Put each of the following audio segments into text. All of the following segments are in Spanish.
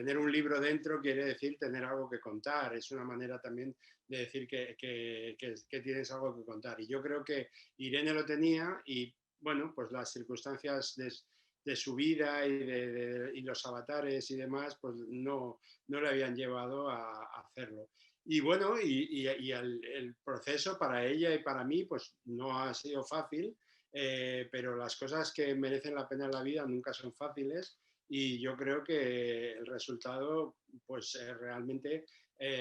tener un libro dentro quiere decir tener algo que contar, es una manera también de decir que tienes algo que contar. Y yo creo que Irene lo tenía y, bueno, pues las circunstancias de su vida y los avatares y demás, pues no le habían llevado a hacerlo. Y bueno, el proceso para ella y para mí, pues no ha sido fácil, pero las cosas que merecen la pena en la vida nunca son fáciles y yo creo que el resultado, pues realmente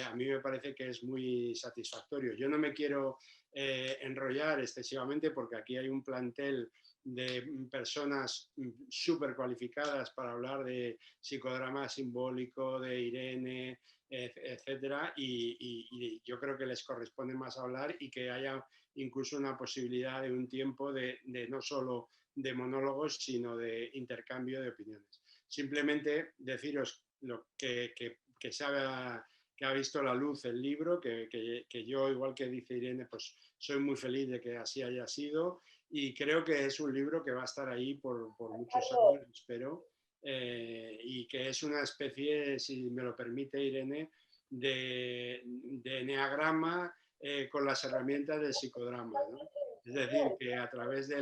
a mí me parece que es muy satisfactorio. Yo no me quiero enrollar excesivamente porque aquí hay un plantel de personas súper cualificadas para hablar de psicodrama simbólico, de Irene, etcétera, y yo creo que les corresponde más hablar y que haya incluso una posibilidad de un tiempo de no solo de monólogos, sino de intercambio de opiniones. Simplemente deciros lo que sabe que ha visto la luz el libro, que yo, igual que dice Irene, pues soy muy feliz de que así haya sido y creo que es un libro que va a estar ahí por muchos años, espero, y que es una especie, si me lo permite Irene, de eneagrama con las herramientas del psicodrama, ¿no? Es decir, que a través de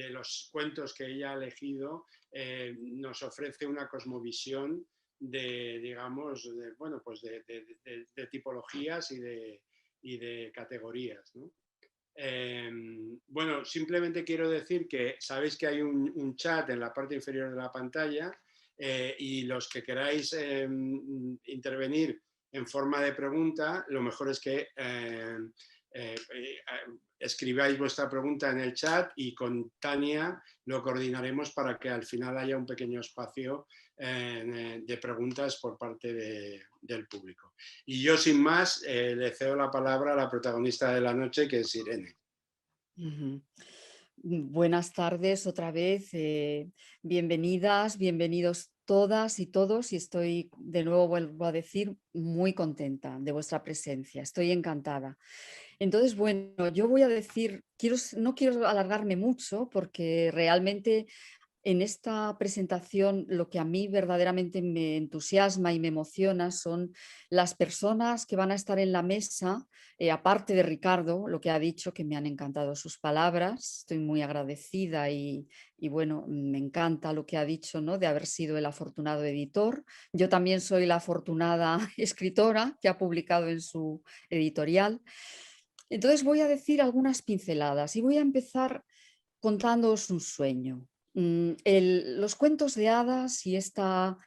los cuentos que ella ha elegido nos ofrece una cosmovisión digamos, bueno, pues de tipologías y de categorías, ¿no? Bueno, simplemente quiero decir que sabéis que hay un chat en la parte inferior de la pantalla y los que queráis intervenir en forma de pregunta, lo mejor es que eh, escribáis vuestra pregunta en el chat y con Tania lo coordinaremos para que al final haya un pequeño espacio de preguntas por parte del público. Y yo, sin más, le cedo la palabra a la protagonista de la noche, que es Irene. Buenas tardes otra vez, bienvenidas, bienvenidos todas y todos, y estoy de nuevo, vuelvo a decir, muy contenta de vuestra presencia, estoy encantada. Entonces, bueno, yo voy a decir, no quiero alargarme mucho porque realmente en esta presentación lo que a mí verdaderamente me entusiasma y me emociona son las personas que van a estar en la mesa, aparte de Ricardo, lo que ha dicho, que me han encantado sus palabras, estoy muy agradecida y bueno, me encanta lo que ha dicho, ¿no? De haber sido el afortunado editor. Yo también soy la afortunada escritora que ha publicado en su editorial. Entonces voy a decir algunas pinceladas y voy a empezar contándoos un sueño. Los cuentos de hadas y esta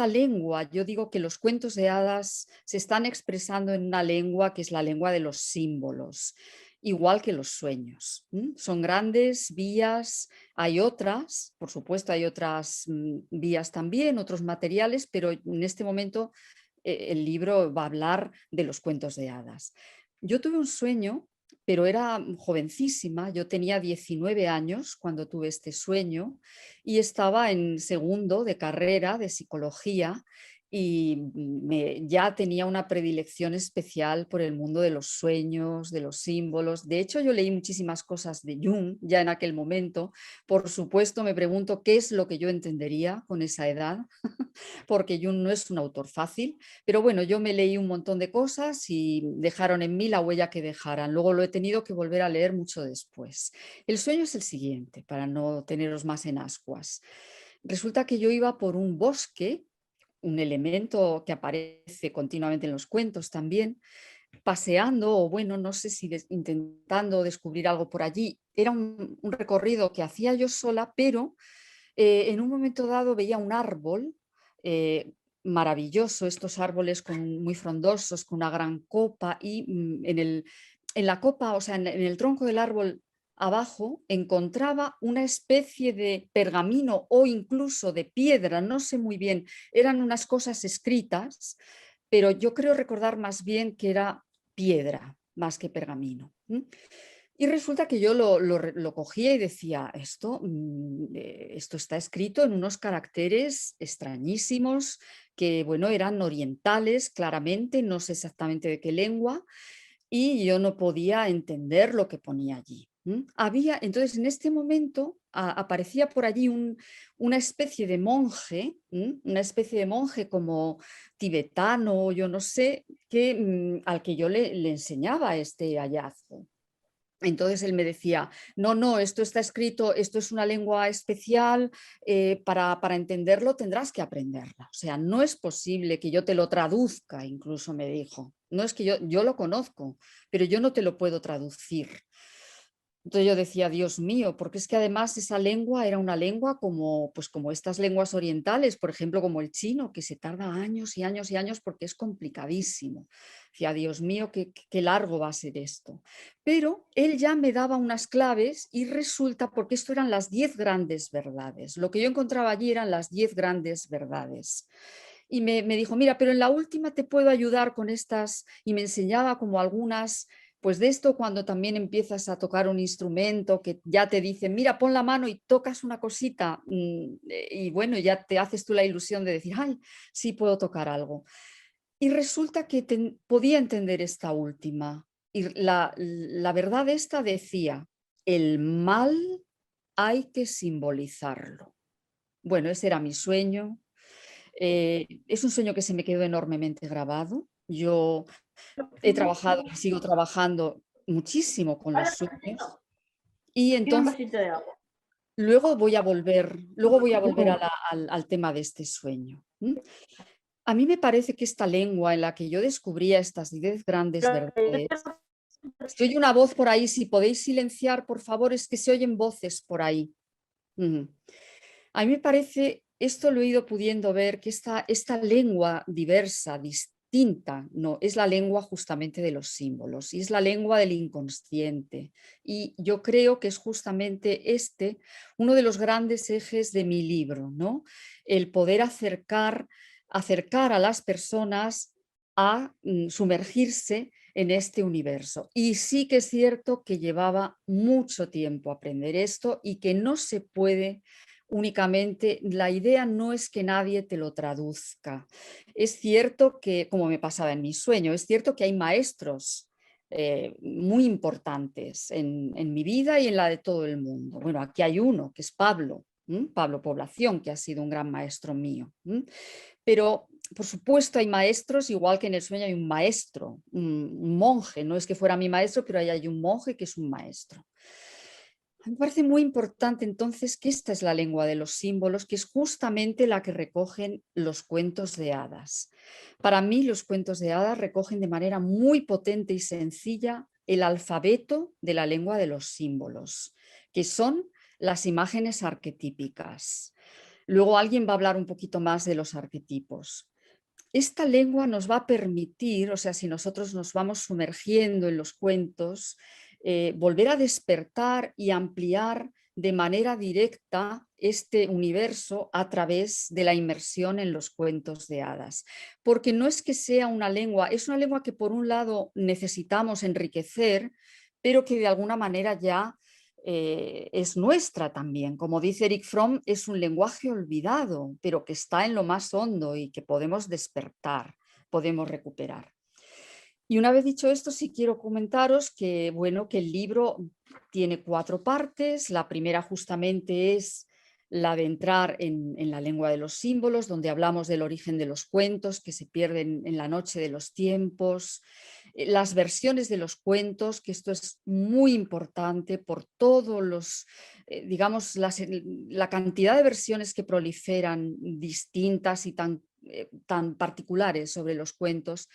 lengua, yo digo que los cuentos de hadas se están expresando en una lengua que es la lengua de los símbolos, igual que los sueños. Son grandes vías, hay otras, por supuesto hay otras vías también, otros materiales, pero en este momento el libro va a hablar de los cuentos de hadas. Yo tuve un sueño, pero era jovencísima, yo tenía 19 años cuando tuve este sueño y estaba en segundo de carrera de psicología y ya tenía una predilección especial por el mundo de los sueños, de los símbolos. De hecho, yo leí muchísimas cosas de Jung ya en aquel momento. Por supuesto, me pregunto qué es lo que yo entendería con esa edad, porque Jung no es un autor fácil, pero bueno, yo me leí un montón de cosas y dejaron en mí la huella que dejaran. Luego lo he tenido que volver a leer mucho después. El sueño es el siguiente, para no teneros más en ascuas. Resulta que yo iba por un bosque, un elemento que aparece continuamente en los cuentos también, paseando o bueno, no sé si intentando descubrir algo por allí. Era un recorrido que hacía yo sola, pero en un momento dado veía un árbol eh, maravilloso, estos árboles muy frondosos, con una gran copa y en la copa, o sea, en el tronco del árbol abajo encontraba una especie de pergamino o incluso de piedra, no sé muy bien, eran unas cosas escritas, pero yo creo recordar más bien que era piedra más que pergamino. Y resulta que yo lo cogía y decía, esto está escrito en unos caracteres extrañísimos que, bueno, eran orientales, claramente, no sé exactamente de qué lengua, y yo no podía entender lo que ponía allí. Entonces, en este momento aparecía por allí una especie de monje, una especie de monje como tibetano, yo no sé, al que yo le enseñaba este hallazgo. Entonces él me decía, no, no, esto está escrito, esto es una lengua especial, para entenderlo tendrás que aprenderla. O sea, no es posible que yo te lo traduzca, incluso me dijo. No es que yo lo conozco, pero yo no te lo puedo traducir. Entonces yo decía, Dios mío, porque es que además esa lengua era una lengua como, pues como estas lenguas orientales, por ejemplo, como el chino, que se tarda años y años y años porque es complicadísimo. Decía, Dios mío, qué largo va a ser esto. Pero él ya me daba unas claves y resulta, porque esto eran las 10 grandes verdades. Lo que yo encontraba allí eran las 10 grandes verdades. Y me dijo, mira, pero en la última te puedo ayudar con estas, y me enseñaba como algunas, pues de esto cuando también empiezas a tocar un instrumento que ya te dicen, mira, pon la mano y tocas una cosita, y bueno, ya te haces tú la ilusión de decir, ay, sí puedo tocar algo. Y resulta que podía entender esta última. Y la verdad esta decía, el mal hay que simbolizarlo. Bueno, ese era mi sueño. Es un sueño que se me quedó enormemente grabado. Yo he trabajado y sigo trabajando muchísimo con los sueños y Tiene un entonces vasito de agua. luego voy a volver al tema de este sueño. A mí me parece que esta lengua en la que yo descubría estas 10 grandes verdades, se oye una voz por ahí, si podéis silenciar, por favor, es que se oyen voces por ahí. A mí me parece, esto lo he ido pudiendo ver, que esta lengua diversa, distinta, no, es la lengua justamente de los símbolos y es la lengua del inconsciente. Y yo creo que es justamente uno de los grandes ejes de mi libro, ¿no? El poder acercar a las personas a sumergirse en este universo. Y sí que es cierto que llevaba mucho tiempo aprender esto y que no se puede únicamente, la idea no es que nadie te lo traduzca. Es cierto que, como me pasaba en mi sueño, es cierto que hay maestros muy importantes en mi vida y en la de todo el mundo. Bueno, aquí hay uno, que es Pablo, Pablo Población, que ha sido un gran maestro mío. Pero, por supuesto, hay maestros, igual que en el sueño hay un maestro, un monje. No es que fuera mi maestro, pero ahí hay un monje que es un maestro. Me parece muy importante entonces que esta es la lengua de los símbolos, que es justamente la que recogen los cuentos de hadas. Para mí los cuentos de hadas recogen de manera muy potente y sencilla el alfabeto de la lengua de los símbolos, que son las imágenes arquetípicas. Luego alguien va a hablar un poquito más de los arquetipos. Esta lengua nos va a permitir, o sea, si nosotros nos vamos sumergiendo en los cuentos, volver a despertar y ampliar de manera directa este universo a través de la inmersión en los cuentos de hadas. Porque no es que sea una lengua, es una lengua que por un lado necesitamos enriquecer, pero que de alguna manera ya es nuestra también. Como dice Eric Fromm, es un lenguaje olvidado, pero que está en lo más hondo y que podemos despertar, podemos recuperar. Y una vez dicho esto, sí quiero comentaros que, bueno, que el libro tiene 4 partes. La primera justamente es la de entrar en la lengua de los símbolos, donde hablamos del origen de los cuentos que se pierden en la noche de los tiempos, las versiones de los cuentos, que esto es muy importante por todos los, digamos, la cantidad de versiones que proliferan distintas y tan particulares sobre los cuentos.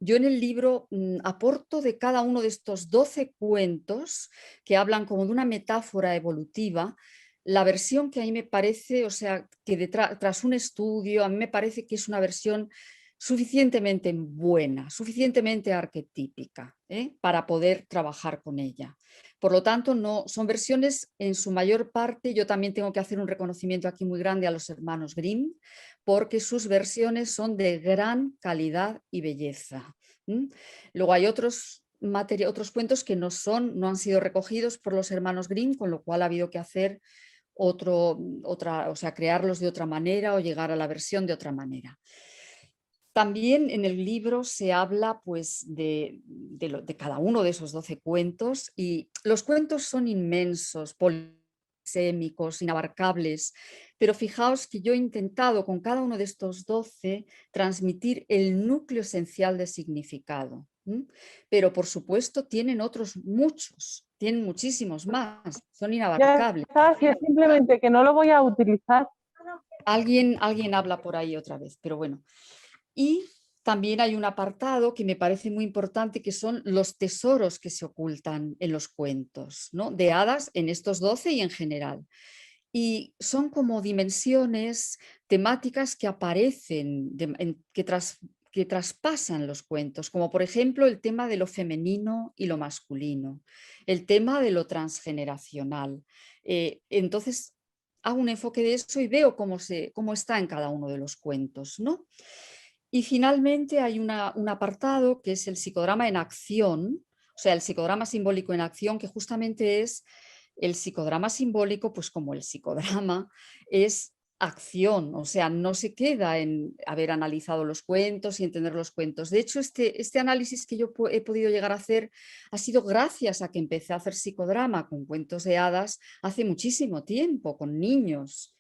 Yo en el libro aporto de cada uno de estos 12 cuentos que hablan como de una metáfora evolutiva, la versión que a mí me parece, o sea, que tras un estudio, a mí me parece que es una versión suficientemente buena, suficientemente arquetípica, para poder trabajar con ella. Por lo tanto, no, son versiones en su mayor parte, yo también tengo que hacer un reconocimiento aquí muy grande a los hermanos Grimm, porque sus versiones son de gran calidad y belleza. Luego hay otros cuentos que no han sido recogidos por los hermanos Grimm, con lo cual ha habido que hacer o sea, crearlos de otra manera o llegar a la versión de otra manera. También en el libro se habla pues de cada uno de esos 12 cuentos, y los cuentos son inmensos, polisémicos, inabarcables, pero fijaos que yo he intentado con cada uno de estos 12 transmitir el núcleo esencial de significado. Pero por supuesto tienen otros muchos, tienen muchísimos más, son Ya inabarcables. está, si es simplemente que no lo voy a utilizar. Alguien habla por ahí otra vez, pero bueno. Y también hay un apartado que me parece muy importante, que son los tesoros que se ocultan en los cuentos, ¿no? De hadas, en estos 12 y en general. Y son como dimensiones temáticas que aparecen, que traspasan los cuentos, como por ejemplo el tema de lo femenino y lo masculino, el tema de lo transgeneracional. Entonces hago un enfoque de eso y veo cómo está en cada uno de los cuentos, ¿no? Y finalmente hay un apartado que es el psicodrama en acción, o sea, el psicodrama simbólico en acción, que justamente es el psicodrama simbólico, pues como el psicodrama es acción, o sea, no se queda en haber analizado los cuentos y entender los cuentos. De hecho, este análisis que yo he podido llegar a hacer ha sido gracias a que empecé a hacer psicodrama con cuentos de hadas hace muchísimo tiempo, con niños.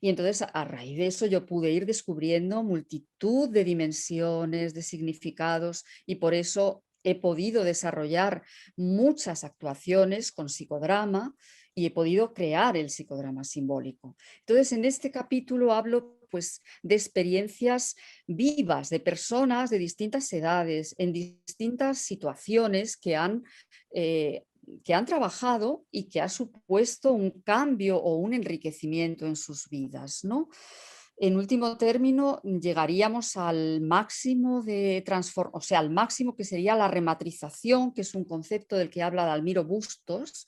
Y entonces a raíz de eso yo pude ir descubriendo multitud de dimensiones, de significados, y por eso he podido desarrollar muchas actuaciones con psicodrama y he podido crear el psicodrama simbólico. Entonces en este capítulo hablo pues de experiencias vivas de personas de distintas edades, en distintas situaciones que han trabajado y que ha supuesto un cambio o un enriquecimiento en sus vidas, ¿no? En último término, llegaríamos al máximo de transformación, o sea, al máximo que sería la rematrización, que es un concepto del que habla Dalmiro Bustos,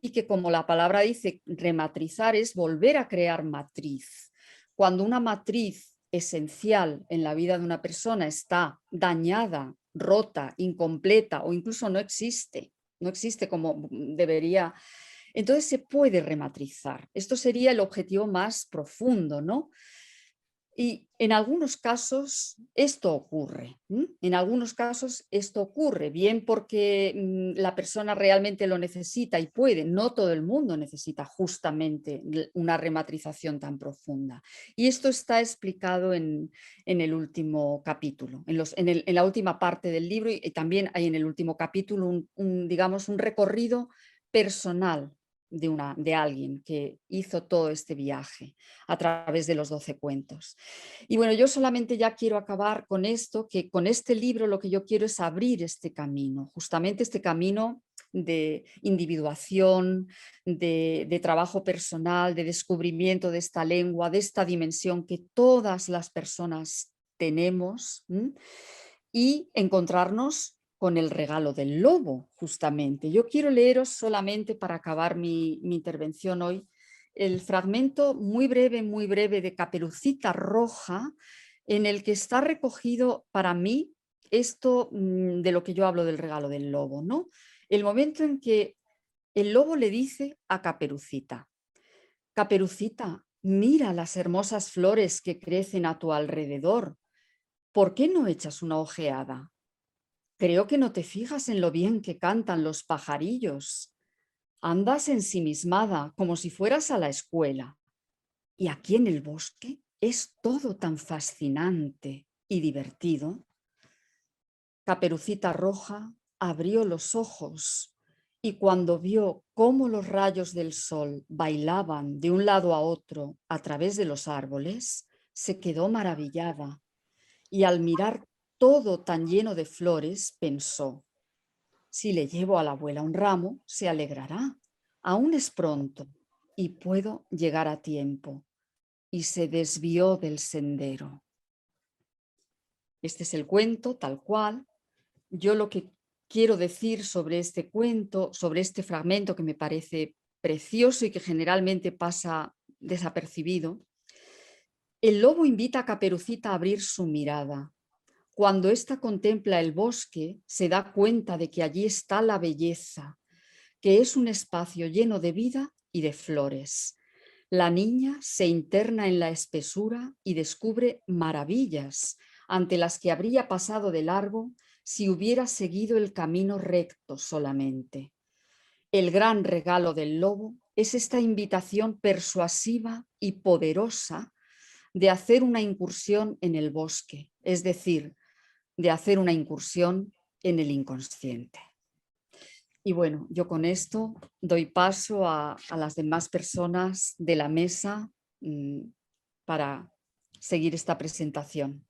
y que, como la palabra dice, rematrizar es volver a crear matriz. Cuando una matriz esencial en la vida de una persona está dañada, rota, incompleta o incluso no existe como debería, entonces se puede rematrizar. Esto sería el objetivo más profundo, ¿no? Y en algunos casos esto ocurre. En algunos casos esto ocurre, bien porque la persona realmente lo necesita y puede. No todo el mundo necesita justamente una rematrización tan profunda. Y esto está explicado en el último capítulo, en la última parte del libro, y también hay en el último capítulo digamos, un recorrido personal de alguien que hizo todo este viaje a través de los 12 cuentos. Y bueno, yo solamente ya quiero acabar con esto, que con este libro lo que yo quiero es abrir este camino, justamente este camino de individuación, de trabajo personal, de descubrimiento de esta lengua, de esta dimensión que todas las personas tenemos, y encontrarnos con el regalo del lobo, justamente. Yo quiero leeros solamente para acabar mi intervención hoy el fragmento muy breve de Caperucita Roja, en el que está recogido para mí esto de lo que yo hablo del regalo del lobo, ¿no? El momento en que el lobo le dice a Caperucita: Caperucita, mira las hermosas flores que crecen a tu alrededor. ¿Por qué no echas una ojeada? Creo que no te fijas en lo bien que cantan los pajarillos. Andas ensimismada como si fueras a la escuela. Y aquí en el bosque es todo tan fascinante y divertido. Caperucita Roja abrió los ojos y cuando vio cómo los rayos del sol bailaban de un lado a otro a través de los árboles, se quedó maravillada y al mirar todo tan lleno de flores pensó: si le llevo a la abuela un ramo, se alegrará. Aún es pronto y puedo llegar a tiempo. Y se desvió del sendero. Este es el cuento tal cual. Yo lo que quiero decir sobre este cuento, sobre este fragmento que me parece precioso y que generalmente pasa desapercibido: el lobo invita a Caperucita a abrir su mirada. Cuando ésta contempla el bosque, se da cuenta de que allí está la belleza, que es un espacio lleno de vida y de flores. La niña se interna en la espesura y descubre maravillas ante las que habría pasado de largo si hubiera seguido el camino recto solamente. El gran regalo del lobo es esta invitación persuasiva y poderosa de hacer una incursión en el bosque, es decir, de hacer una incursión en el inconsciente. Y bueno, yo con esto doy paso a las demás personas de la mesa para seguir esta presentación.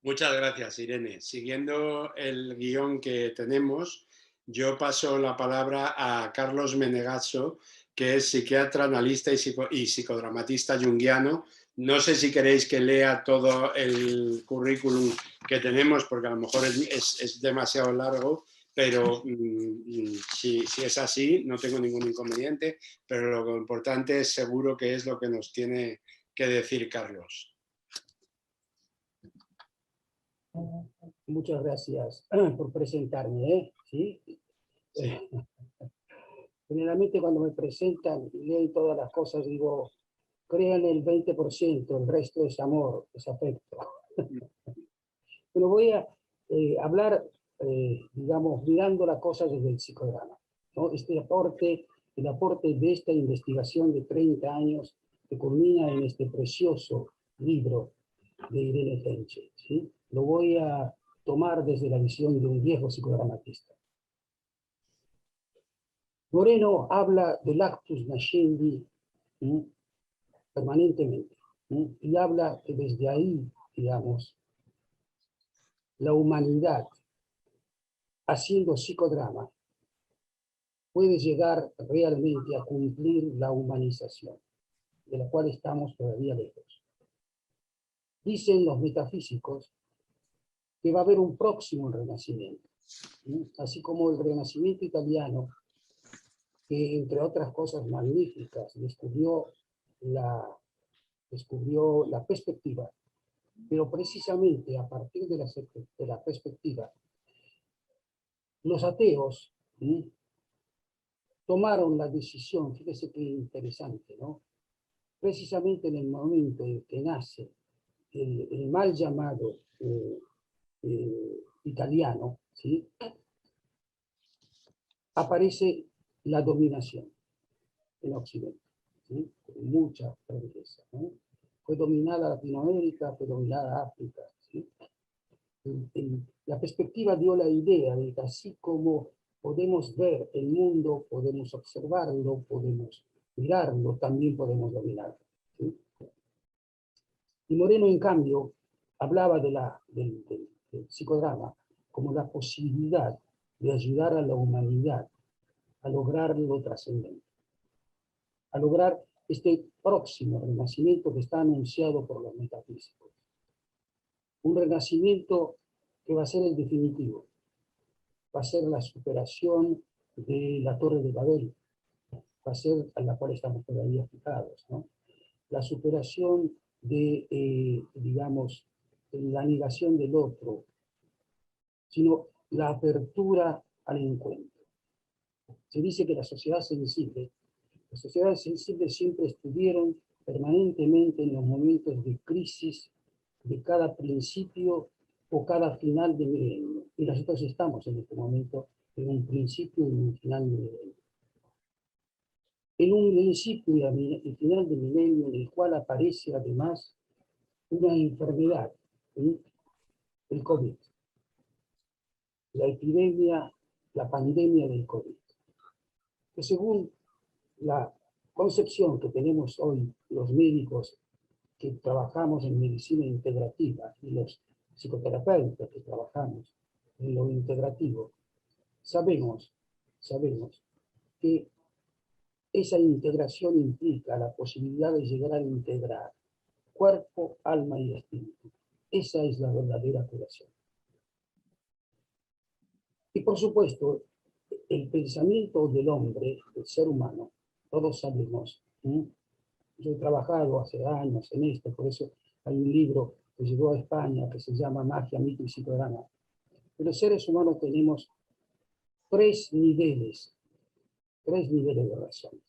Muchas gracias, Irene. Siguiendo el guión que tenemos, yo paso la palabra a Carlos Menegasso, que es psiquiatra, analista y psicodramatista junguiano. No sé si queréis que lea todo el currículum que tenemos, porque a lo mejor es demasiado largo, pero si es así, no tengo ningún inconveniente, pero lo importante es seguro que es lo que nos tiene que decir Carlos. Muchas gracias por presentarme. ¿Sí? Sí. Generalmente cuando me presentan y leen todas las cosas digo, crean el 20%, el resto es amor, es afecto. Pero voy a hablar, digamos, mirando las cosas desde el psicodrama, ¿no? El aporte de esta investigación de 30 años que culmina en este precioso libro de Irene Fenchel, ¿sí? Lo voy a tomar desde la visión de un viejo psicodramatista. Moreno habla del actus nascendi permanentemente, y habla que desde ahí, digamos, la humanidad, haciendo psicodrama, puede llegar realmente a cumplir la humanización, de la cual estamos todavía lejos. Dicen los metafísicos que va a haber un próximo renacimiento, así como el renacimiento italiano, que entre otras cosas magníficas descubrió la perspectiva, pero precisamente a partir de la perspectiva, los ateos tomaron la decisión, fíjese qué interesante, ¿no? Precisamente en el momento en que nace el mal llamado italiano, ¿sí? Aparece la dominación en Occidente, ¿sí? Con mucha franqueza, ¿no? Fue dominada Latinoamérica, fue dominada África, ¿sí? La perspectiva dio la idea de que así como podemos ver el mundo, podemos observarlo, podemos mirarlo, también podemos dominarlo, ¿sí? Y Moreno, en cambio, hablaba del psicodrama como la posibilidad de ayudar a la humanidad a lograr lo trascendente, a lograr este próximo renacimiento que está anunciado por los metafísicos. Un renacimiento que va a ser el definitivo, va a ser la superación de la Torre de Babel, va a ser a la cual estamos todavía fijados, ¿no? La superación de, digamos, la negación del otro, sino la apertura al encuentro. Se dice que las sociedades sensibles siempre estuvieron permanentemente en los momentos de crisis de cada principio o cada final de milenio. Y nosotros estamos en este momento en un principio y un final de milenio. En un principio y final de milenio en el cual aparece además una enfermedad, ¿sí? El COVID, la epidemia, la pandemia del COVID, que según la concepción que tenemos hoy los médicos que trabajamos en medicina integrativa y los psicoterapeutas que trabajamos en lo integrativo, sabemos que esa integración implica la posibilidad de llegar a integrar cuerpo, alma y espíritu. Esa es la verdadera curación. Y por supuesto, el pensamiento del hombre, del ser humano, todos sabemos. Yo he trabajado hace años en esto, por eso hay un libro que llegó a España que se llama Magia, Mito y Psicodrama. Pero los seres humanos tenemos tres niveles de razón.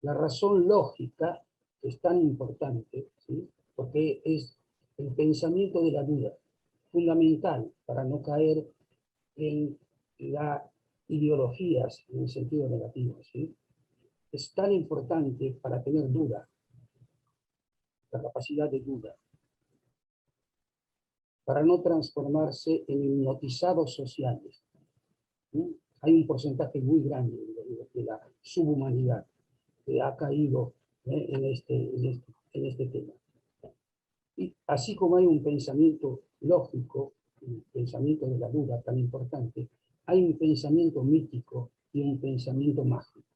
La razón lógica es tan importante, ¿sí? Porque es el pensamiento de la duda, fundamental para no caer en las ideologías en el sentido negativo, ¿sí? Es tan importante para tener duda, la capacidad de duda, para no transformarse en hipnotizados sociales. ¿Sí? Hay un porcentaje muy grande de la subhumanidad que ha caído en este tema. Y así como hay un pensamiento lógico, un pensamiento de la duda tan importante, hay un pensamiento mítico y un pensamiento mágico.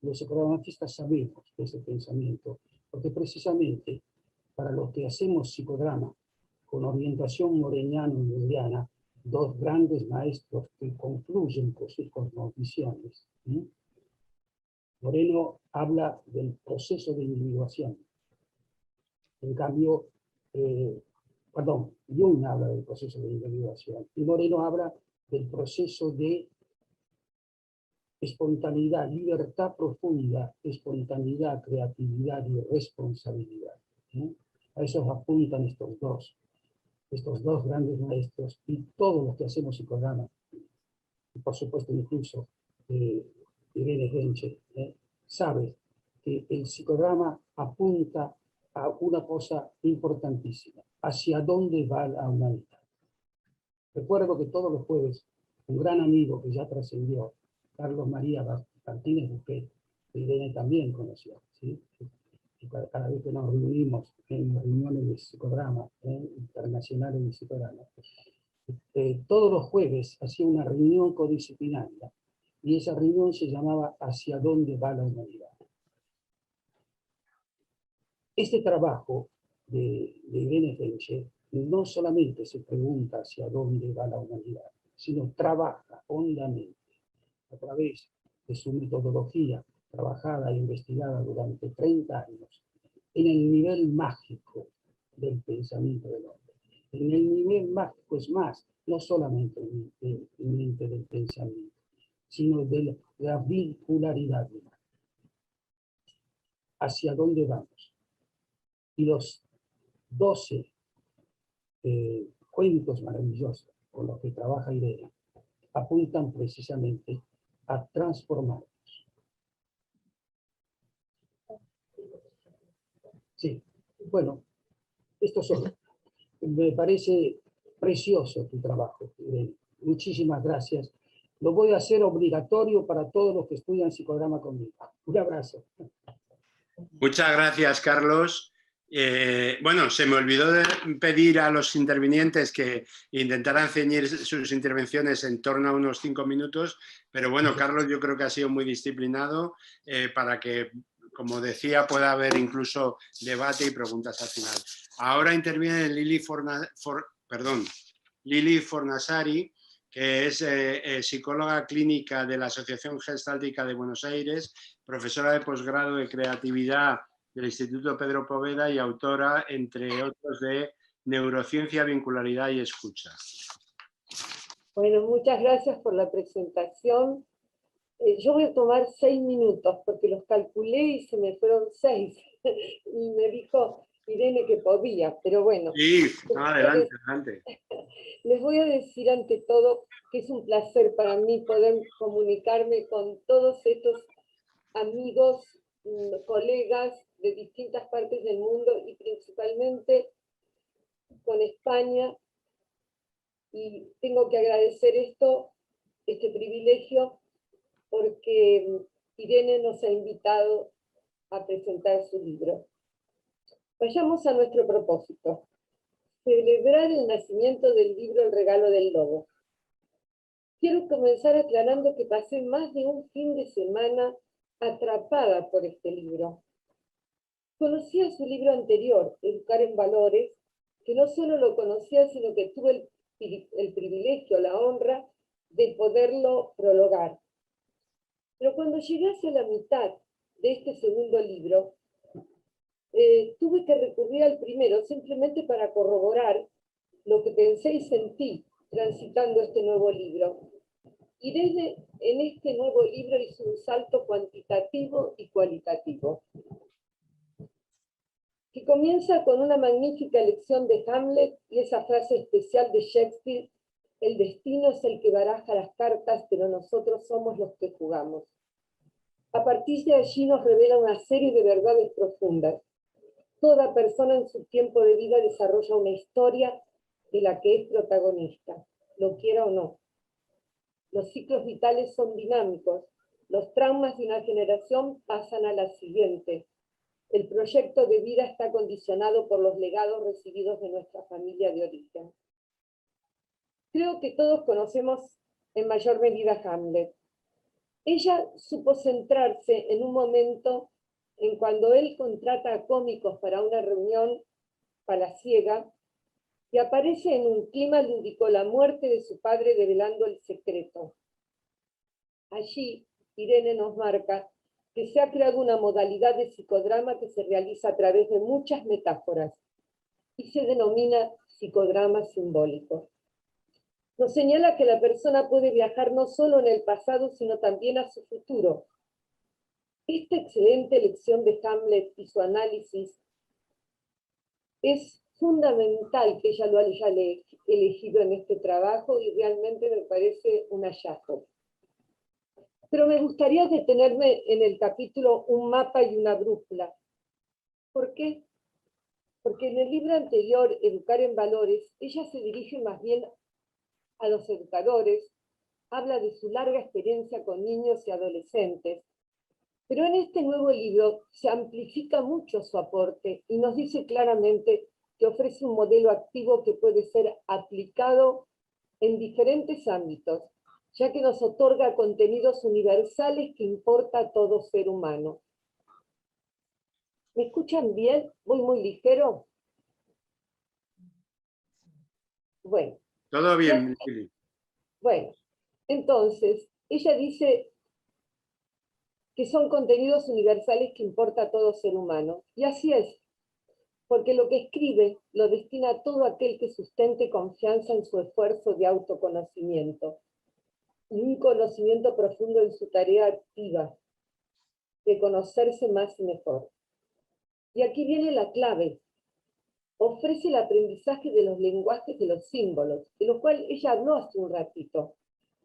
Los psicodramafistas sabemos de ese pensamiento, porque precisamente para los que hacemos psicodrama con orientación moreniana y junguiana, dos grandes maestros que concluyen con sus cosmovisiones. Moreno habla del proceso de individuación. En cambio, Jung habla del proceso de individuación y Moreno habla del proceso de espontaneidad, libertad profunda, espontaneidad, creatividad y responsabilidad. ¿No? A eso apuntan estos dos grandes maestros y todos los que hacemos psicodrama, y por supuesto incluso Irene Genche, sabe que el psicodrama apunta a una cosa importantísima, hacia dónde va la humanidad. Recuerdo que todos los jueves un gran amigo que ya trascendió, Carlos María Martínez Buquet, que Irene también conoció, ¿sí? Y cada vez que nos reunimos en reuniones de psicodrama, internacionales de psicodrama, todos los jueves hacía una reunión codisciplinaria y esa reunión se llamaba ¿Hacia dónde va la humanidad? Este trabajo de Irene Genche no solamente se pregunta hacia dónde va la humanidad, sino trabaja hondamente a través de su metodología trabajada e investigada durante 30 años en el nivel mágico del pensamiento del hombre. En el nivel mágico es más, no solamente el mente del pensamiento, sino de la vincularidad humana. ¿Hacia dónde vamos? Y los 12 cuentos maravillosos con los que trabaja Irene apuntan precisamente a transformarnos. Sí, bueno, esto solo. Me parece precioso tu trabajo, Irene. Muchísimas gracias. Lo voy a hacer obligatorio para todos los que estudian psicodrama conmigo. Un abrazo. Muchas gracias, Carlos. Bueno, se me olvidó de pedir a los intervinientes que intentaran ceñir sus intervenciones en torno a unos 5 minutos, pero bueno, Carlos yo creo que ha sido muy disciplinado para que, como decía, pueda haber incluso debate y preguntas al final. Ahora interviene Lili Fornasari, que es psicóloga clínica de la Asociación Gestáltica de Buenos Aires, profesora de posgrado de creatividad del Instituto Pedro Poveda y autora, entre otros, de Neurociencia, Vincularidad y Escucha. Bueno, muchas gracias por la presentación. Yo voy a tomar 6 minutos porque los calculé y se me fueron 6. Y me dijo Irene que podía, pero bueno. Sí, adelante, adelante. Les voy a decir ante todo que es un placer para mí poder comunicarme con todos estos amigos, colegas de distintas partes del mundo y principalmente con España. Y tengo que agradecer este privilegio, porque Irene nos ha invitado a presentar su libro. Vayamos a nuestro propósito: celebrar el nacimiento del libro El regalo del lobo. Quiero comenzar aclarando que pasé más de un fin de semana atrapada por este libro. Conocía su libro anterior, Educar en Valores, que no solo lo conocía, sino que tuve el privilegio, la honra de poderlo prologar. Pero cuando llegué hacia la mitad de este segundo libro, tuve que recurrir al primero simplemente para corroborar lo que pensé y sentí transitando este nuevo libro. Irene en este nuevo libro hizo un salto cuantitativo y cualitativo. que comienza con una magnífica lección de Hamlet y esa frase especial de Shakespeare: el destino es el que baraja las cartas, pero nosotros somos los que jugamos. A partir de allí nos revela una serie de verdades profundas. Toda persona en su tiempo de vida desarrolla una historia de la que es protagonista, lo quiera o no. Los ciclos vitales son dinámicos. Los traumas de una generación pasan a la siguiente. El proyecto de vida está condicionado por los legados recibidos de nuestra familia de origen. Creo que todos conocemos en mayor medida a Hamlet. Ella supo centrarse en un momento en cuando él contrata a cómicos para una reunión palaciega y aparece en un clima lúdico la muerte de su padre develando el secreto. Allí, Irene nos marca que se ha creado una modalidad de psicodrama que se realiza a través de muchas metáforas y se denomina psicodrama simbólico. Nos señala que la persona puede viajar no solo en el pasado, sino también a su futuro. Esta excelente lección de Hamlet y su análisis es fundamental que ella lo haya elegido en este trabajo y realmente me parece un hallazgo. Pero me gustaría detenerme en el capítulo Un mapa y una brújula. ¿Por qué? Porque en el libro anterior, Educar en Valores, ella se dirige más bien a los educadores, habla de su larga experiencia con niños y adolescentes, pero en este nuevo libro se amplifica mucho su aporte y nos dice claramente que ofrece un modelo activo que puede ser aplicado en diferentes ámbitos, ya que nos otorga contenidos universales que importa a todo ser humano. ¿Me escuchan bien? ¿Voy muy ligero? Bueno. Todo bien, Lili. Bueno, entonces, ella dice que son contenidos universales que importa a todo ser humano. Y así es, porque lo que escribe lo destina a todo aquel que sustente confianza en su esfuerzo de autoconocimiento. Y un conocimiento profundo en su tarea activa, de conocerse más y mejor. Y aquí viene la clave. Ofrece el aprendizaje de los lenguajes de los símbolos, de lo cual ella habló hace un ratito.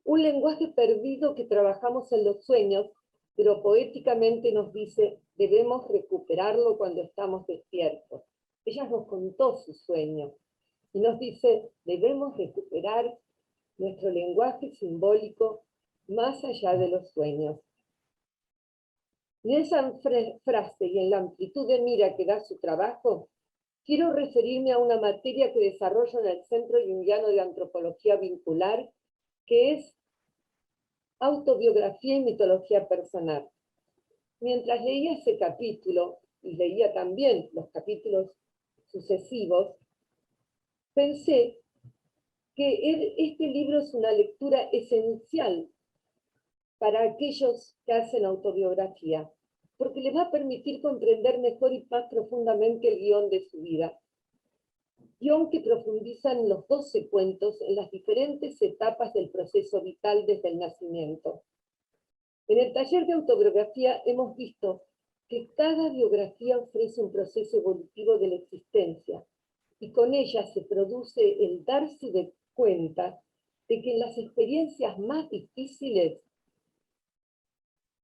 Un lenguaje perdido que trabajamos en los sueños, pero poéticamente nos dice, debemos recuperarlo cuando estamos despiertos. Ella nos contó su sueño y nos dice, debemos recuperar nuestro lenguaje simbólico más allá de los sueños. En esa frase y en la amplitud de mira que da su trabajo, quiero referirme a una materia que desarrollo en el Centro Jungiano de Antropología Vincular, que es autobiografía y mitología personal. Mientras leía ese capítulo, y leía también los capítulos sucesivos, pensé que este libro es una lectura esencial para aquellos que hacen autobiografía, porque les va a permitir comprender mejor y más profundamente el guión de su vida. Guión que profundiza en los 12 cuentos en las diferentes etapas del proceso vital desde el nacimiento. En el taller de autobiografía hemos visto que cada biografía ofrece un proceso evolutivo de la existencia, y con ella se produce el darse de cuenta de que en las experiencias más difíciles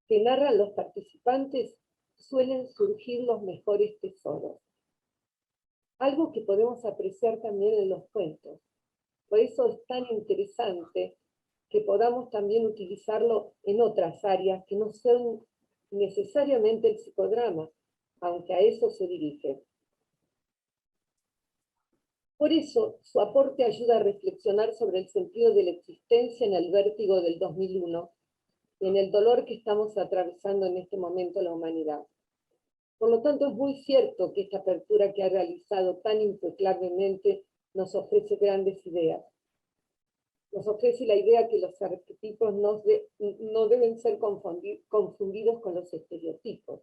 que narran los participantes suelen surgir los mejores tesoros. Algo que podemos apreciar también en los cuentos. Por eso es tan interesante que podamos también utilizarlo en otras áreas que no son necesariamente el psicodrama, aunque a eso se dirige. Por eso, su aporte ayuda a reflexionar sobre el sentido de la existencia en el vértigo del 2001 y en el dolor que estamos atravesando en este momento la humanidad. Por lo tanto, es muy cierto que esta apertura que ha realizado tan impecablemente nos ofrece grandes ideas. Nos ofrece la idea que los arquetipos no deben ser confundidos con los estereotipos.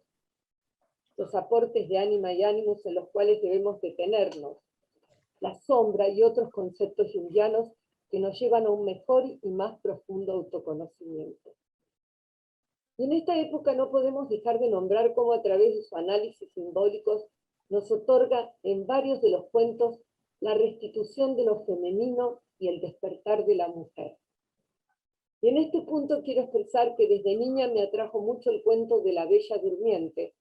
Los aportes de ánima y ánimos en los cuales debemos detenernos. La sombra y otros conceptos jungianos que nos llevan a un mejor y más profundo autoconocimiento. Y en esta época no podemos dejar de nombrar cómo a través de sus análisis simbólicos nos otorga en varios de los cuentos la restitución de lo femenino y el despertar de la mujer. Y en este punto quiero expresar que desde niña me atrajo mucho el cuento de la Bella Durmiente,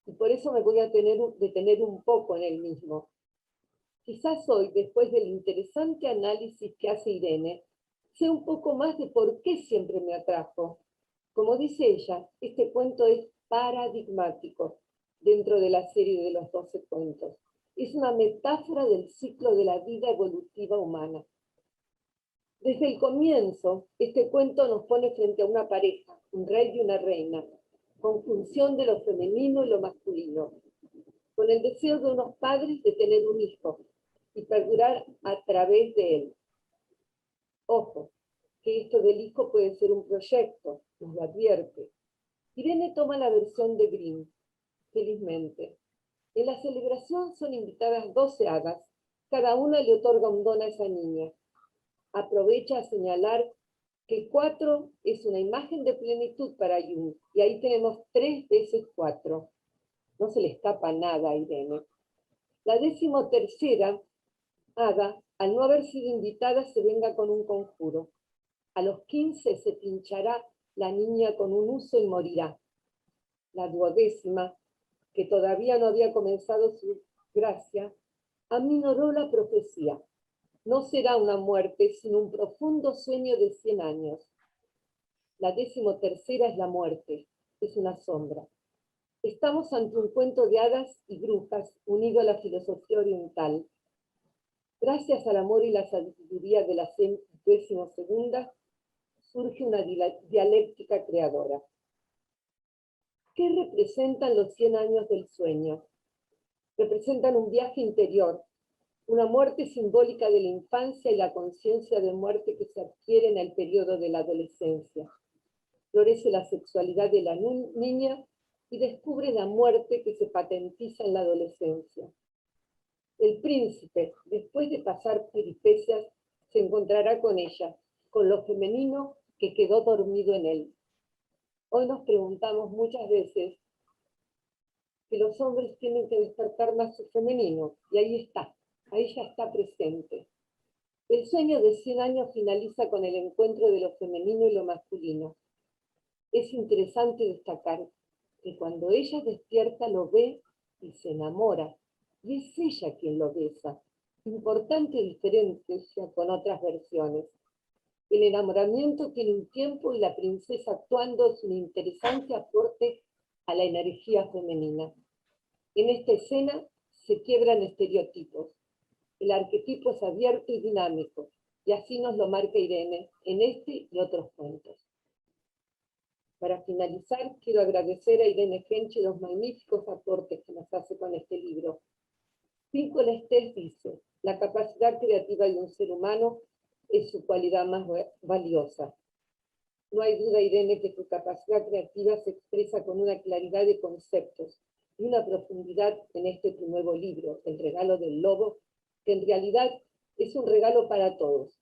y por eso me voy a detener un poco en el mismo. Quizás hoy, después del interesante análisis que hace Irene, sé un poco más de por qué siempre me atrajo. Como dice ella, este cuento es paradigmático dentro de la serie de los 12 cuentos. Es una metáfora del ciclo de la vida evolutiva humana. Desde el comienzo, este cuento nos pone frente a una pareja, un rey y una reina, conjunción de lo femenino y lo masculino, con el deseo de unos padres de tener un hijo y perdurar a través de él. Ojo, que esto del hijo puede ser un proyecto, nos lo advierte. Irene toma la versión de Grimm, felizmente. En la celebración son invitadas 12 hadas, cada una le otorga un don a esa niña. Aprovecha a señalar que 4 es una imagen de plenitud para Jung, y ahí tenemos 3 veces 4. No se le escapa nada a Irene. La 13ª hada, al no haber sido invitada, se venga con un conjuro. A los 15 se pinchará la niña con un huso y morirá. La 12ª, que todavía no había comenzado su gracia, aminoró la profecía. No será una muerte, sino un profundo sueño de 100 años. La 13ª es la muerte, es una sombra. Estamos ante un cuento de hadas y brujas unido a la filosofía oriental. Gracias al amor y la sabiduría de la 12ª, surge una dialéctica creadora. ¿Qué representan los 100 años del sueño? Representan un viaje interior, una muerte simbólica de la infancia y la conciencia de muerte que se adquiere en el periodo de la adolescencia. Florece la sexualidad de la niña y descubre la muerte que se patentiza en la adolescencia. El príncipe, después de pasar peripecias, se encontrará con ella, con lo femenino que quedó dormido en él. Hoy nos preguntamos muchas veces que los hombres tienen que despertar más su femenino, y ahí ya está presente. El sueño de 100 años finaliza con el encuentro de lo femenino y lo masculino. Es interesante destacar que cuando ella despierta lo ve y se enamora, y es ella quien lo besa. Importante diferencia con otras versiones. El enamoramiento tiene un tiempo y la princesa actuando es un interesante aporte a la energía femenina. En esta escena se quiebran estereotipos. El arquetipo es abierto y dinámico, y así nos lo marca Irene en este y otros cuentos. Para finalizar, quiero agradecer a Irene Genchi los magníficos aportes que nos hace con este libro. Nicola Estés dice, la capacidad creativa de un ser humano es su cualidad más valiosa. No hay duda, Irene, que tu capacidad creativa se expresa con una claridad de conceptos y una profundidad en este tu nuevo libro, El regalo del lobo, que en realidad es un regalo para todos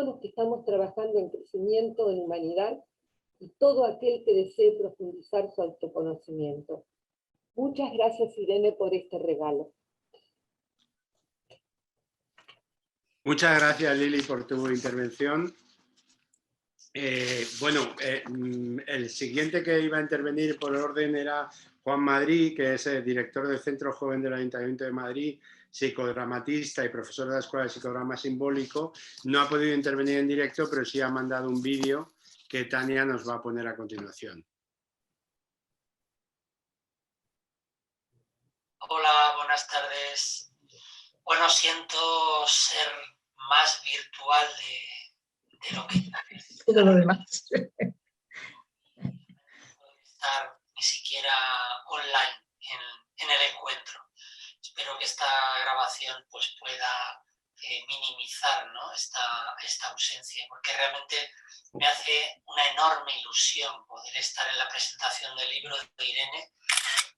los que estamos trabajando en crecimiento, en humanidad, y todo aquel que desee profundizar su autoconocimiento. Muchas gracias, Irene, por este regalo. Muchas gracias, Lili, por tu intervención. El siguiente que iba a intervenir por orden era Juan Madrid, que es el director del Centro Joven del Ayuntamiento de Madrid, psicodramatista y profesor de la Escuela de Psicodrama Simbólico. No ha podido intervenir en directo, pero sí ha mandado un vídeo que Tania nos va a poner a continuación. Hola, buenas tardes. Bueno, siento ser más virtual de lo que es. Todo lo demás. No estar ni siquiera online en el encuentro. Espero que esta grabación pues, pueda minimizar, ¿no? esta ausencia, porque realmente me hace una enorme ilusión poder estar en la presentación del libro de Irene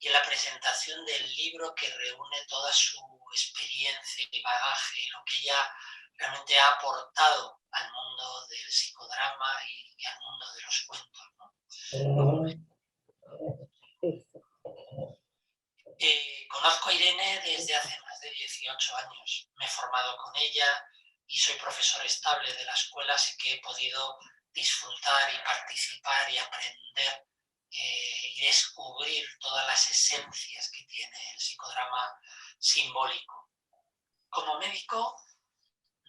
y en la presentación del libro que reúne toda su experiencia y bagaje, lo que ella realmente ha aportado al mundo del psicodrama y al mundo de los cuentos, ¿no? Conozco a Irene formado con ella y soy profesor estable de la escuela, así que he podido disfrutar y participar y aprender y descubrir todas las esencias que tiene el psicodrama simbólico. Como médico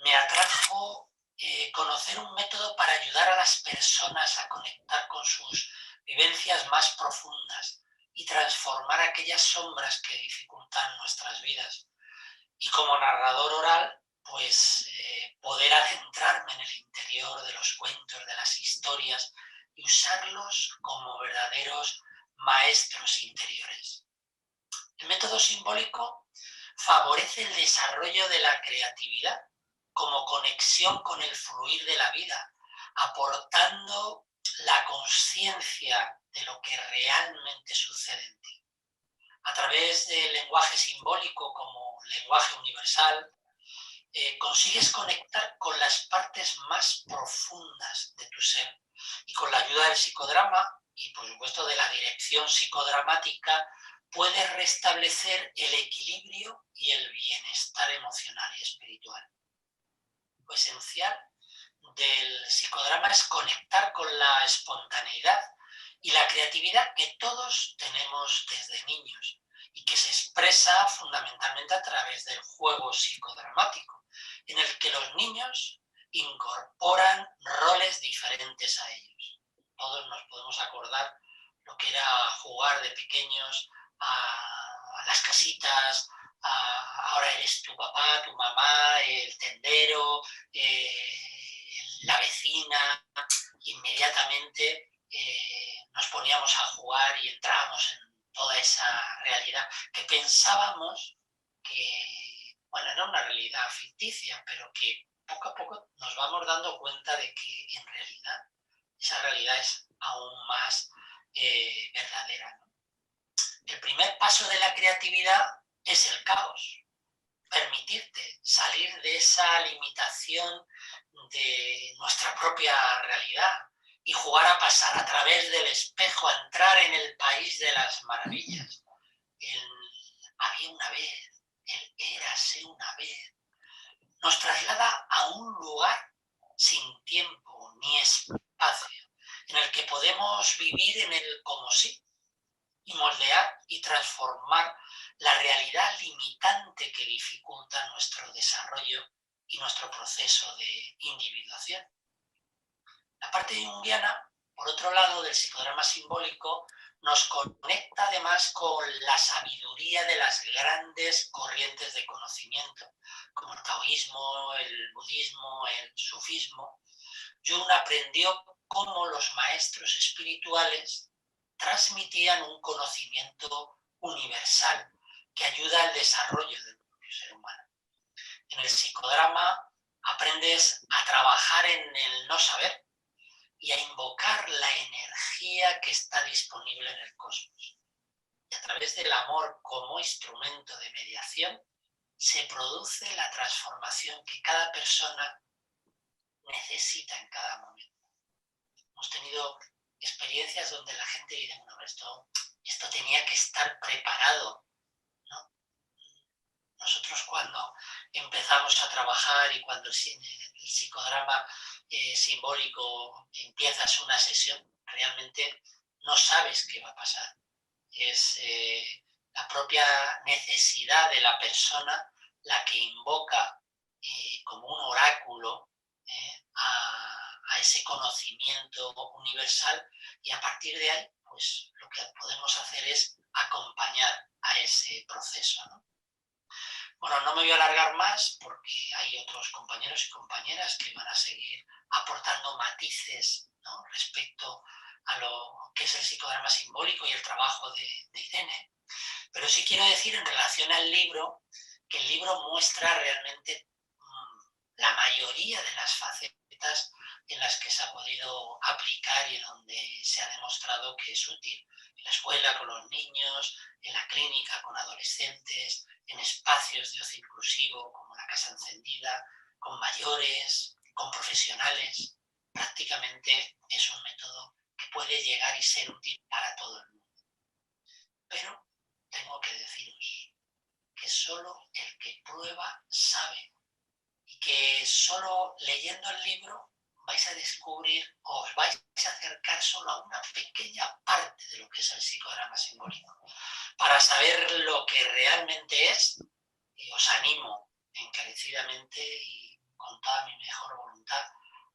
me atrajo conocer un método para ayudar a las personas a conectar con sus vivencias más profundas y transformar aquellas sombras que dificultan nuestras vidas. Y como narrador oral, pues poder adentrarme en el interior de los cuentos, de las historias y usarlos como verdaderos maestros interiores. El método simbólico favorece el desarrollo de la creatividad como conexión con el fluir de la vida, aportando la conciencia de lo que realmente sucede en ti. A través del lenguaje simbólico como lenguaje universal, consigues conectar con las partes más profundas de tu ser y con la ayuda del psicodrama y por supuesto de la dirección psicodramática puedes restablecer el equilibrio y el bienestar emocional y espiritual. Lo esencial del psicodrama es conectar con la espontaneidad y la creatividad que todos tenemos desde niños y que se expresa fundamentalmente a través del juego psicodramático, en el que los niños incorporan roles diferentes a ellos. Todos nos podemos acordar lo que era jugar de pequeños a las casitas, ahora eres tu papá, tu mamá, el tendero, la vecina. Inmediatamente nos poníamos a jugar y entrábamos en toda esa realidad que pensábamos que, bueno, era una realidad ficticia, pero que poco a poco nos vamos dando cuenta de que en realidad esa realidad es aún más verdadera, ¿no? El primer paso de la creatividad es el caos. Permitirte salir de esa limitación de nuestra propia realidad y jugar a pasar a través del espejo, a entrar en el país de las maravillas. El había una vez, el érase una vez, nos traslada a un lugar sin tiempo ni espacio, en el que podemos vivir en el como sí y moldear y transformar la realidad limitante que dificulta nuestro desarrollo y nuestro proceso de individuación. La parte junguiana, por otro lado, del psicodrama simbólico, nos conecta además con la sabiduría de las grandes corrientes de conocimiento, como el taoísmo, el budismo, el sufismo. Jung aprendió cómo los maestros espirituales transmitían un conocimiento universal que ayuda al desarrollo del propio ser humano. En el psicodrama aprendes a trabajar en el no saber y a invocar la energía que está disponible en el cosmos. Y a través del amor como instrumento de mediación se produce la transformación que cada persona necesita en cada momento. Hemos tenido experiencias donde la gente dice, bueno, esto tenía que estar preparado, ¿no? Nosotros cuando empezamos a trabajar y cuando el psicodrama simbólico empiezas una sesión, realmente no sabes qué va a pasar. Es la propia necesidad de la persona la que invoca como un oráculo a ese conocimiento universal y a partir de ahí pues lo que podemos hacer es acompañar a ese proceso, ¿no? Bueno, no me voy a alargar más porque hay otros compañeros y compañeras que van a seguir aportando matices, ¿no?, respecto a lo que es el psicodrama simbólico y el trabajo de Irene. Pero sí quiero decir en relación al libro, que el libro muestra realmente la mayoría de las facetas en las que se ha podido aplicar y en donde se ha demostrado que es útil. En la escuela con los niños, en la clínica con adolescentes, en espacios de ocio inclusivo como la Casa Encendida, con mayores, con profesionales. Prácticamente es un método que puede llegar y ser útil para todo el mundo. Pero tengo que deciros que solo el que prueba sabe. que solo leyendo el libro vais a descubrir o os vais a acercar solo a una pequeña parte de lo que es el psicodrama simbólico. Para saber lo que realmente es, y os animo encarecidamente y con toda mi mejor voluntad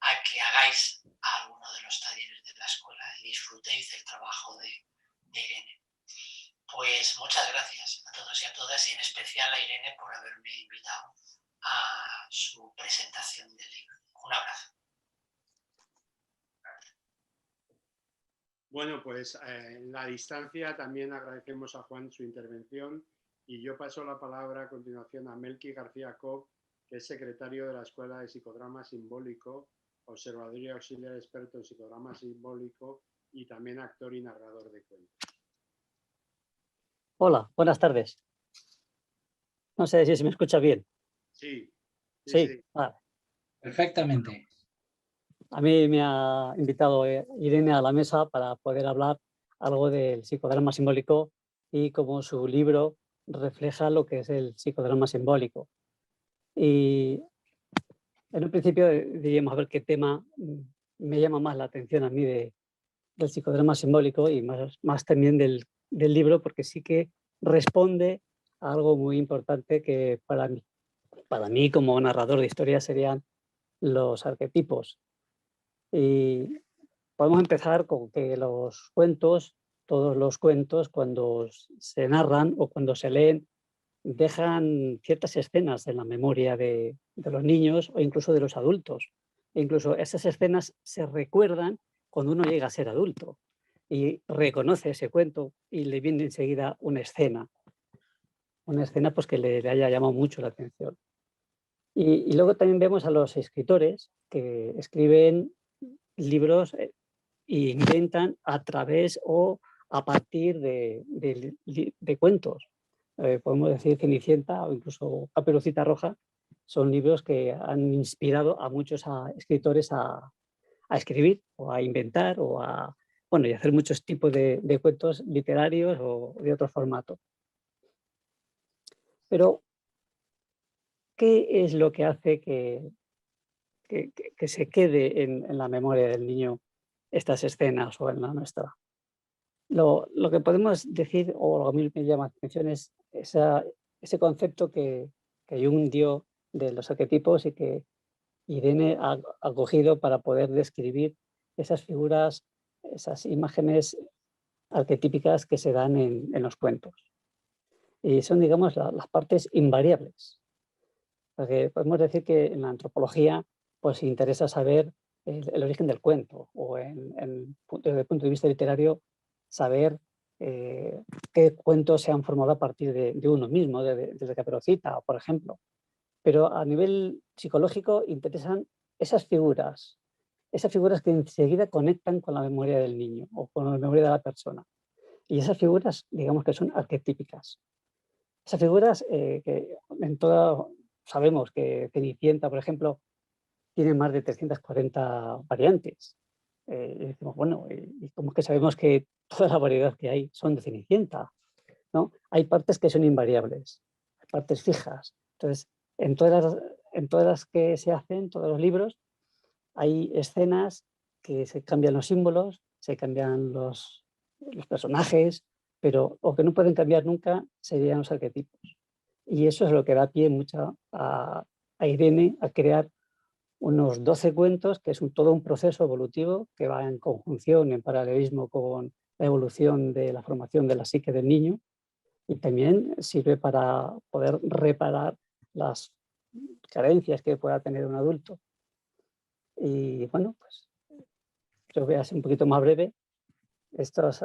a que hagáis alguno de los talleres de la escuela y disfrutéis del trabajo de Irene. Pues muchas gracias a todos y a todas, y en especial a Irene por haberme invitado a su presentación del libro. Un abrazo. Bueno, pues en la distancia también agradecemos a Juan su intervención y yo paso la palabra a continuación a Melqui García Cobb, que es secretario de la Escuela de Psicodrama Simbólico, observador y auxiliar experto en psicodrama simbólico y también actor y narrador de cuentos. Hola, buenas tardes. No sé si se me escucha bien. Sí. Sí. Vale. Perfectamente. A mí me ha invitado Irene a la mesa para poder hablar algo del psicodrama simbólico y cómo su libro refleja lo que es el psicodrama simbólico. Y en un principio diríamos a ver qué tema me llama más la atención a mí del psicodrama simbólico y más también del libro, porque sí que responde a algo muy importante que para mí como narrador de historias serían los arquetipos. Y podemos empezar con que los cuentos, todos los cuentos, cuando se narran o cuando se leen, dejan ciertas escenas en la memoria de los niños o incluso de los adultos. E incluso esas escenas se recuerdan cuando uno llega a ser adulto y reconoce ese cuento y le viene enseguida una escena pues que le haya llamado mucho la atención. Y luego también vemos a los escritores que escriben libros e inventan a través o a partir de cuentos. Podemos decir Cenicienta o incluso Caperucita Roja, son libros que han inspirado a muchos escritores a escribir o a inventar o y hacer muchos tipos de cuentos literarios o de otro formato. Pero, ¿qué es lo que hace que se quede en la memoria del niño estas escenas o en la nuestra? Lo que podemos decir, o lo que a mí me llama la atención, es ese concepto que Jung dio de los arquetipos y que Irene ha cogido para poder describir esas figuras, esas imágenes arquetípicas que se dan en los cuentos. Y son, digamos, las partes invariables. Porque podemos decir que en la antropología pues interesa saber el origen del cuento o desde el punto de vista literario saber qué cuentos se han formado a partir de uno mismo, desde Caperucita, por ejemplo. Pero a nivel psicológico interesan esas figuras que enseguida conectan con la memoria del niño o con la memoria de la persona. Y esas figuras, digamos que son arquetípicas. Esas figuras que en toda, sabemos que Cenicienta, por ejemplo, tiene más de 340 variantes. Y decimos, bueno, ¿y cómo es que sabemos que toda la variedad que hay son de Cenicienta? ¿No? Hay partes que son invariables, hay partes fijas. Entonces, en todas las que se hacen, todos los libros, hay escenas que se cambian los símbolos, se cambian los personajes, pero lo que no pueden cambiar nunca serían los arquetipos. Y eso es lo que da pie mucho a Irene a crear unos 12 cuentos, que es todo un proceso evolutivo que va en conjunción, en paralelismo con la evolución de la formación de la psique del niño, y también sirve para poder reparar las carencias que pueda tener un adulto. Y bueno, pues yo voy a ser un poquito más breve. Estos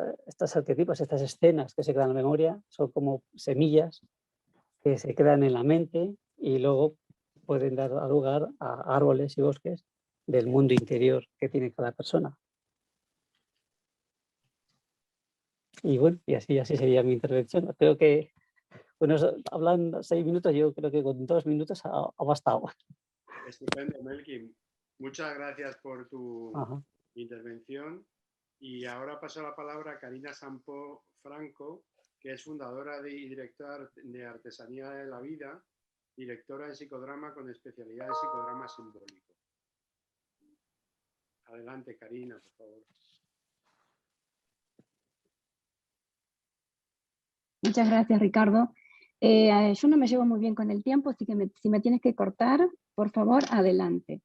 arquetipos, estas escenas que se quedan en la memoria, son como semillas que se quedan en la mente y luego pueden dar lugar a árboles y bosques del mundo interior que tiene cada persona. Y bueno, y así sería mi intervención. Creo que hablan 6 minutos, yo creo que con 2 minutos ha bastado. Estupendo, Melqui. Muchas gracias por tu intervención. Y ahora paso la palabra a Karina Sampo Franco, que es fundadora y directora de Artesanía de la Vida directora de psicodrama con especialidad de psicodrama simbólico. Adelante, Karina, por favor. Muchas gracias, Ricardo. Yo no me llevo muy bien con el tiempo, así que si me tienes que cortar, por favor, adelante.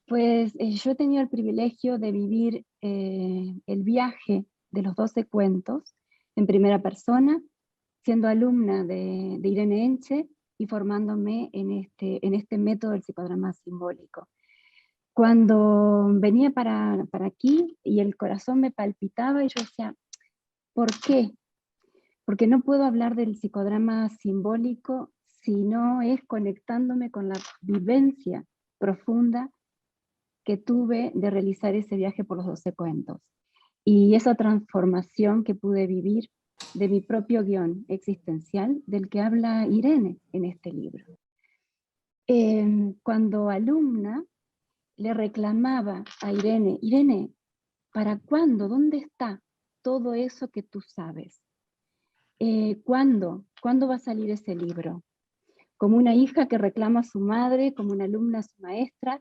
Pues yo he tenido el privilegio de vivir el viaje de los 12 cuentos en primera persona, siendo alumna de Irene Enche y formándome en este método del psicodrama simbólico. Cuando venía para aquí y el corazón me palpitaba y yo decía, ¿por qué? Porque no puedo hablar del psicodrama simbólico si no es conectándome con la vivencia profunda que tuve de realizar ese viaje por los 12 cuentos. Y esa transformación que pude vivir de mi propio guión existencial, del que habla Irene en este libro. Cuando alumna, le reclamaba a Irene, Irene, ¿para cuándo? ¿Dónde está todo eso que tú sabes? ¿Cuándo? ¿Cuándo va a salir ese libro? Como una hija que reclama a su madre, como una alumna a su maestra.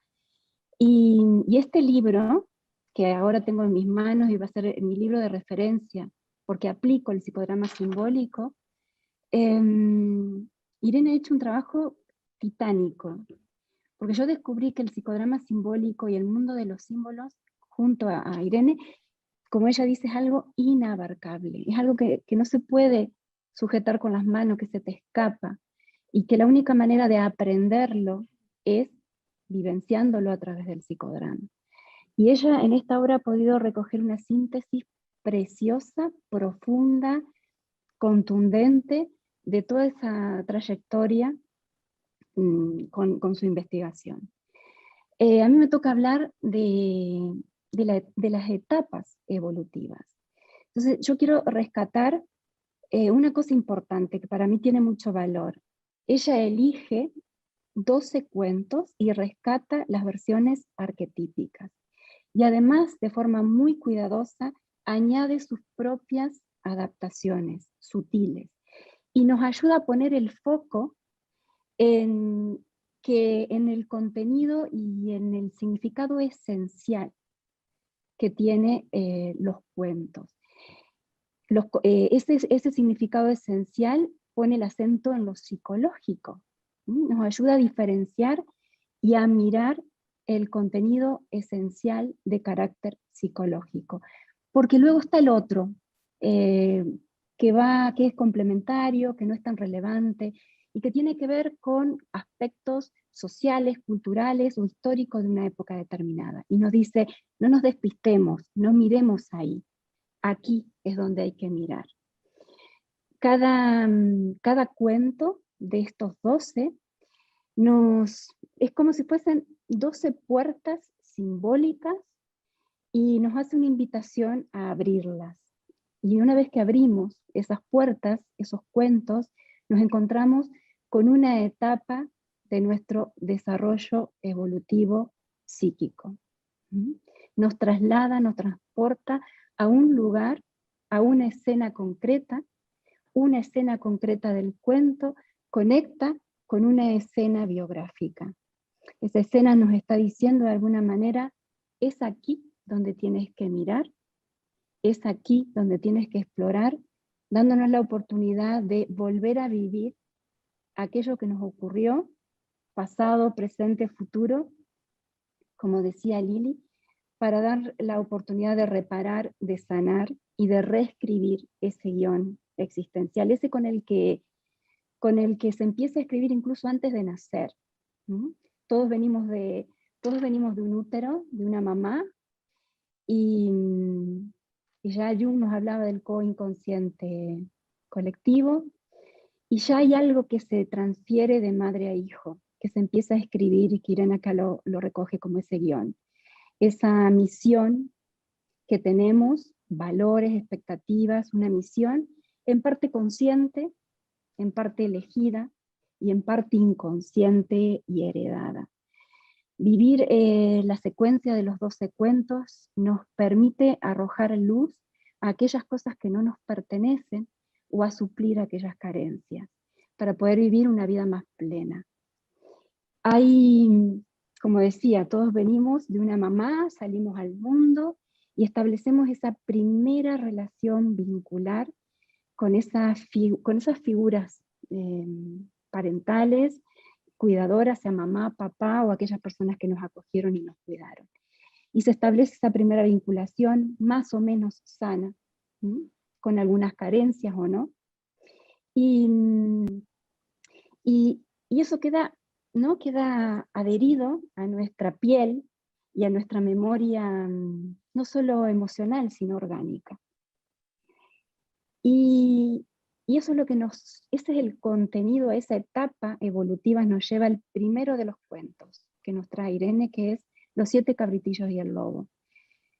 Y este libro, que ahora tengo en mis manos y va a ser mi libro de referencia, porque aplico el psicodrama simbólico, Irene ha hecho un trabajo titánico, porque yo descubrí que el psicodrama simbólico y el mundo de los símbolos, junto a Irene, como ella dice, es algo inabarcable, es algo que no se puede sujetar con las manos, que se te escapa, y que la única manera de aprenderlo es vivenciándolo a través del psicodrama. Y ella en esta obra ha podido recoger una síntesis preciosa, profunda, contundente, de toda esa trayectoria con su investigación. A mí me toca hablar de las etapas evolutivas. Entonces yo quiero rescatar una cosa importante que para mí tiene mucho valor. Ella elige 12 cuentos y rescata las versiones arquetípicas. Y además, de forma muy cuidadosa, añade sus propias adaptaciones sutiles y nos ayuda a poner el foco en el contenido y en el significado esencial que tiene los cuentos. Ese significado esencial pone el acento en lo psicológico, nos ayuda a diferenciar y a mirar el contenido esencial de carácter psicológico. Porque luego está el otro, que es complementario, que no es tan relevante, y que tiene que ver con aspectos sociales, culturales o históricos de una época determinada. Y nos dice, no nos despistemos, no miremos ahí, aquí es donde hay que mirar. Cada cuento de estos 12 es como si fuesen 12 puertas simbólicas y nos hace una invitación a abrirlas. Y una vez que abrimos esas puertas, esos cuentos, nos encontramos con una etapa de nuestro desarrollo evolutivo psíquico. Nos traslada, nos transporta a un lugar, a una escena concreta del cuento conecta con una escena biográfica. Esa escena nos está diciendo de alguna manera, es aquí donde tienes que mirar, es aquí donde tienes que explorar, dándonos la oportunidad de volver a vivir aquello que nos ocurrió, pasado, presente, futuro, como decía Lili, para dar la oportunidad de reparar, de sanar y de reescribir ese guión existencial, ese con el que se empieza a escribir incluso antes de nacer. Todos venimos de un útero, de una mamá, y ya Jung nos hablaba del co-inconsciente colectivo, y ya hay algo que se transfiere de madre a hijo, que se empieza a escribir y que Irene acá lo recoge como ese guión. Esa misión que tenemos, valores, expectativas, una misión en parte consciente, en parte elegida y en parte inconsciente y heredada. Vivir la secuencia de los 12 cuentos nos permite arrojar luz a aquellas cosas que no nos pertenecen o a suplir aquellas carencias. para poder vivir una vida más plena. Hay, como decía, todos venimos de una mamá, salimos al mundo y establecemos esa primera relación vincular con esas figuras parentales, cuidadoras, sea mamá, papá o aquellas personas que nos acogieron y nos cuidaron. Y se establece esa primera vinculación más o menos sana, con algunas carencias o no. Y eso queda adherido a nuestra piel y a nuestra memoria, no solo emocional, sino orgánica. Y eso es lo que ese es el contenido, esa etapa evolutiva nos lleva al primero de los cuentos que nos trae Irene, que es Los 7 cabritillos y el lobo,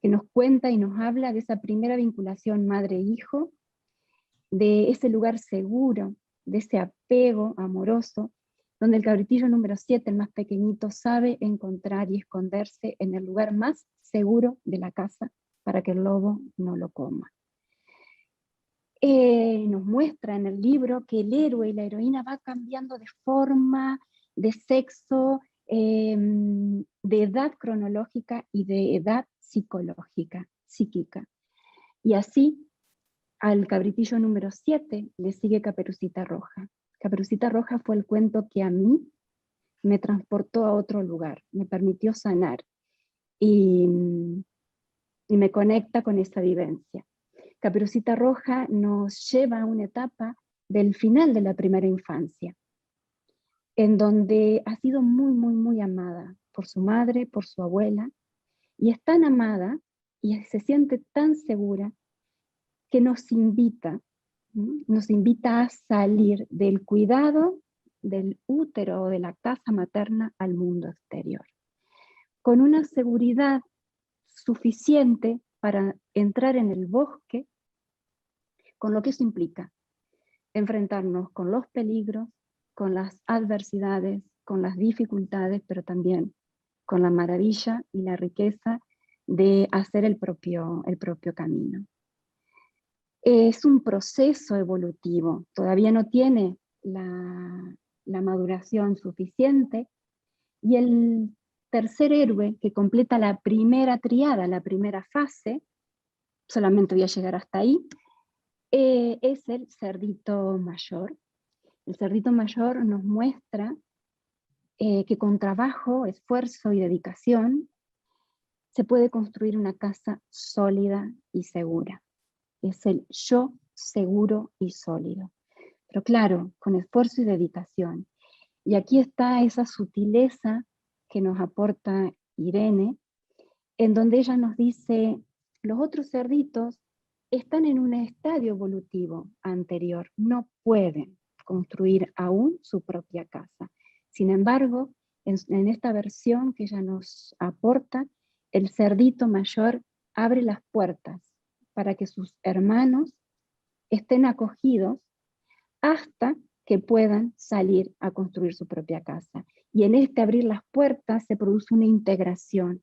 que nos cuenta y nos habla de esa primera vinculación madre-hijo, de ese lugar seguro, de ese apego amoroso, donde el cabritillo número 7, el más pequeñito, sabe encontrar y esconderse en el lugar más seguro de la casa para que el lobo no lo coma. Nos muestra en el libro que el héroe y la heroína va cambiando de forma, de sexo, de edad cronológica y de edad psicológica, psíquica. Y así, al cabritillo número 7 le sigue Caperucita Roja. Caperucita Roja fue el cuento que a mí me transportó a otro lugar, me permitió sanar y me conecta con esa vivencia. Caperucita Roja nos lleva a una etapa del final de la primera infancia, en donde ha sido muy, muy, muy amada por su madre, por su abuela, y es tan amada y se siente tan segura que nos invita a salir del cuidado del útero o de la casa materna al mundo exterior, con una seguridad suficiente para entrar en el bosque, con lo que eso implica, enfrentarnos con los peligros, con las adversidades, con las dificultades, pero también con la maravilla y la riqueza de hacer el propio camino. Es un proceso evolutivo, todavía no tiene la maduración suficiente, y el tercer héroe que completa la primera triada, la primera fase, solamente voy a llegar hasta ahí, es el cerdito mayor. El cerdito mayor nos muestra que con trabajo, esfuerzo y dedicación se puede construir una casa sólida y segura. Es el yo seguro y sólido. Pero claro, con esfuerzo y dedicación. Y aquí está esa sutileza que nos aporta Irene, en donde ella nos dice, los otros cerditos están en un estadio evolutivo anterior, no pueden construir aún su propia casa. Sin embargo, en esta versión que ella nos aporta, el cerdito mayor abre las puertas para que sus hermanos estén acogidos hasta que puedan salir a construir su propia casa. Y en este abrir las puertas se produce una integración,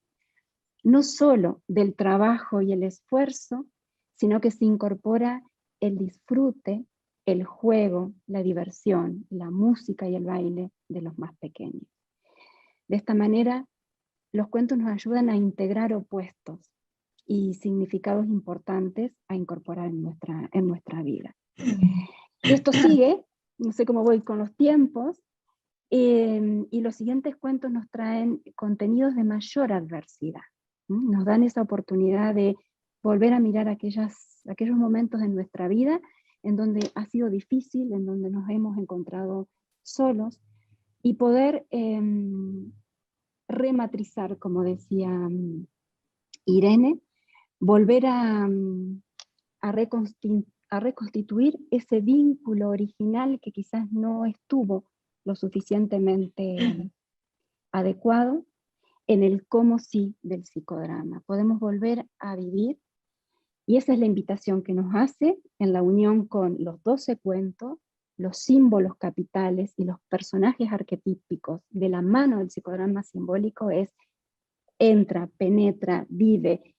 no solo del trabajo y el esfuerzo, sino que se incorpora el disfrute, el juego, la diversión, la música y el baile de los más pequeños. De esta manera, los cuentos nos ayudan a integrar opuestos y significados importantes a incorporar en nuestra vida. Esto sigue, no sé cómo voy con los tiempos, y los siguientes cuentos nos traen contenidos de mayor adversidad. Nos dan esa oportunidad de volver a mirar aquellos momentos de nuestra vida en donde ha sido difícil, en donde nos hemos encontrado solos, y poder rematrizar, como decía Irene, volver a reconstituir ese vínculo original que quizás no estuvo lo suficientemente adecuado en el cómo sí del psicodrama. Podemos volver a vivir, y esa es la invitación que nos hace en la unión con los 12 cuentos, los símbolos capitales y los personajes arquetípicos de la mano del psicodrama simbólico. Es entra, penetra, vive,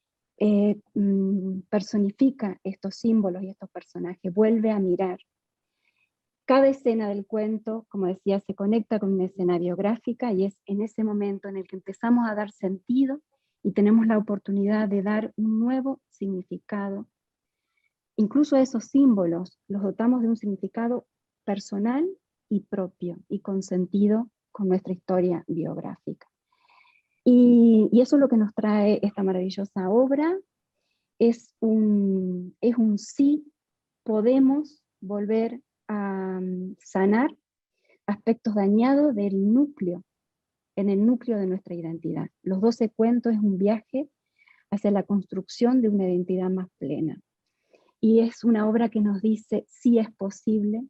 personifica estos símbolos y estos personajes, vuelve a mirar. cada escena del cuento, como decía, se conecta con una escena biográfica y es en ese momento en el que empezamos a dar sentido y tenemos la oportunidad de dar un nuevo significado. Incluso esos símbolos los dotamos de un significado personal y propio y con sentido con nuestra historia biográfica. Y eso es lo que nos trae esta maravillosa obra. Es un sí, podemos volver a sanar aspectos dañados del núcleo, en el núcleo de nuestra identidad. Los 12 cuentos es un viaje hacia la construcción de una identidad más plena. Y es una obra que nos dice si es posible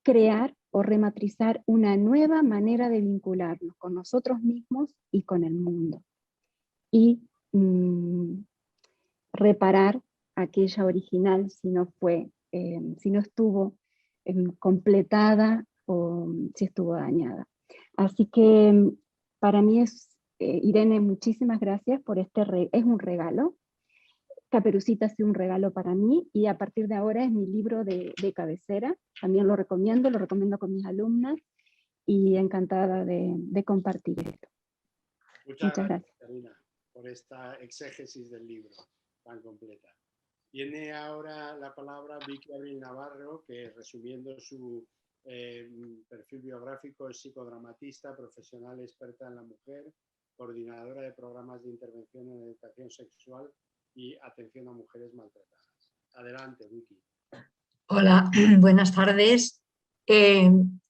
crear o rematrizar una nueva manera de vincularnos con nosotros mismos y con el mundo. Y reparar aquella original si no estuvo completada o si estuvo dañada. Así que para mí Irene, muchísimas gracias por es un regalo. Caperucita ha sido un regalo para mí y a partir de ahora es mi libro de cabecera. También lo recomiendo con mis alumnas y encantada de compartir esto. Muchas gracias, Karina, por esta exégesis del libro tan completa. Tiene ahora la palabra Vicky Abril Navarro, que resumiendo su perfil biográfico es psicodramatista, profesional experta en la mujer, coordinadora de programas de intervención en educación sexual y atención a mujeres maltratadas. Adelante, Vicky. Hola, buenas tardes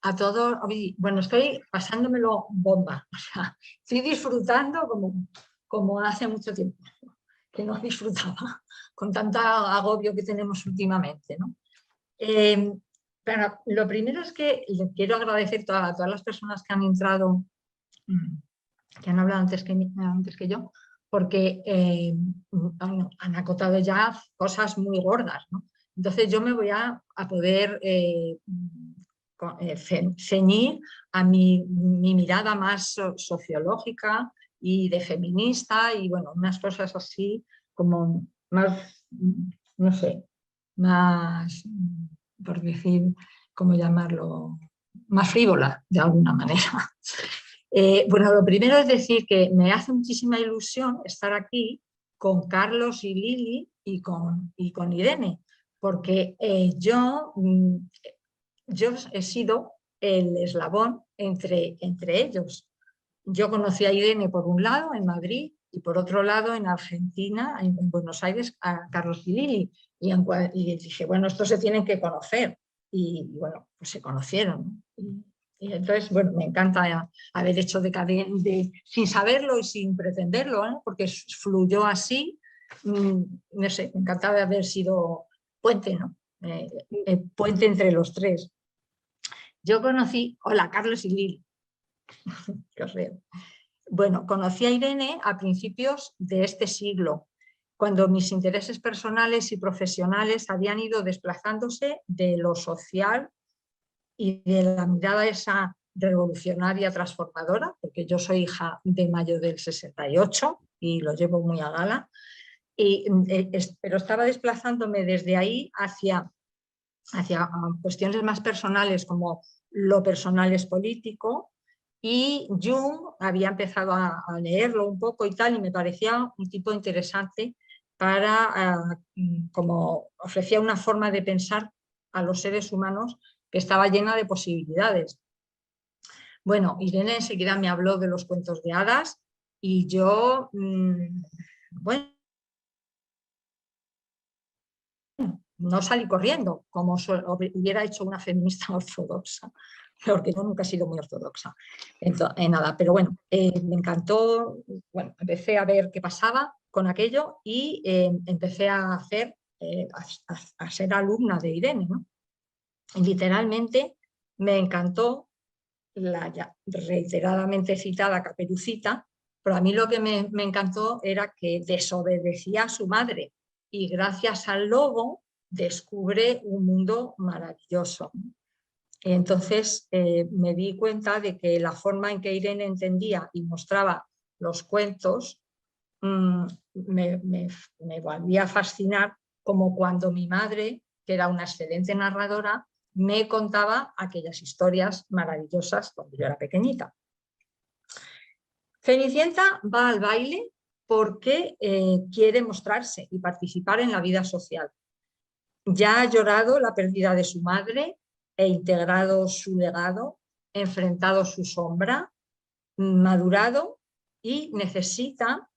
a todos. Bueno, estoy pasándomelo bomba, o sea, estoy disfrutando como hace mucho tiempo que no disfrutaba, con tanto agobio que tenemos últimamente, ¿no? Pero lo primero es que le quiero agradecer a todas las personas que han entrado, que han hablado antes que yo, porque han acotado ya cosas muy gordas, ¿no? Entonces yo me voy a poder ceñir a mi mirada más sociológica y de feminista y bueno, unas cosas así como más, no sé, más, por decir, ¿cómo llamarlo? Más frívola, de alguna manera. Bueno, lo primero es decir que me hace muchísima ilusión estar aquí con Carlos y Lili y con Irene, porque yo he sido el eslabón entre ellos. Yo conocí a Irene por un lado en Madrid y por otro lado en Argentina, en Buenos Aires, a Carlos y Lili. Y dije, bueno, estos se tienen que conocer. Y bueno, pues se conocieron, ¿no? Y entonces, bueno, me encanta haber hecho sin saberlo y sin pretenderlo, ¿eh? Porque fluyó así. No sé, me encantaba haber sido puente, ¿no? Puente entre los tres. Yo conocí, hola, Carlos y Lili. Que os veo. Bueno, conocí a Irene a principios de este siglo, cuando mis intereses personales y profesionales habían ido desplazándose de lo social y de la mirada esa revolucionaria transformadora, porque yo soy hija de mayo del 68 y lo llevo muy a gala, pero estaba desplazándome desde ahí hacia cuestiones más personales, como lo personal es político, y Jung había empezado a leerlo un poco y tal, y me parecía un tipo interesante como ofrecía una forma de pensar a los seres humanos que estaba llena de posibilidades. Bueno, Irene enseguida me habló de los cuentos de hadas y yo, bueno, no salí corriendo como hubiera hecho una feminista ortodoxa, porque yo nunca he sido muy ortodoxa en nada, pero bueno, me encantó. Bueno, empecé a ver qué pasaba con aquello y empecé a ser alumna de Irene, ¿no? Y literalmente me encantó la ya reiteradamente citada Caperucita, pero a mí lo que me encantó era que desobedecía a su madre y gracias al lobo descubre un mundo maravilloso. Entonces me di cuenta de que la forma en que Irene entendía y mostraba los cuentos me volvía a fascinar, como cuando mi madre, que era una excelente narradora, me contaba aquellas historias maravillosas cuando yo era pequeñita. Cenicienta va al baile porque quiere mostrarse y participar en la vida social. Ya ha llorado la pérdida de su madre e integrado su legado, enfrentado su sombra, madurado y necesita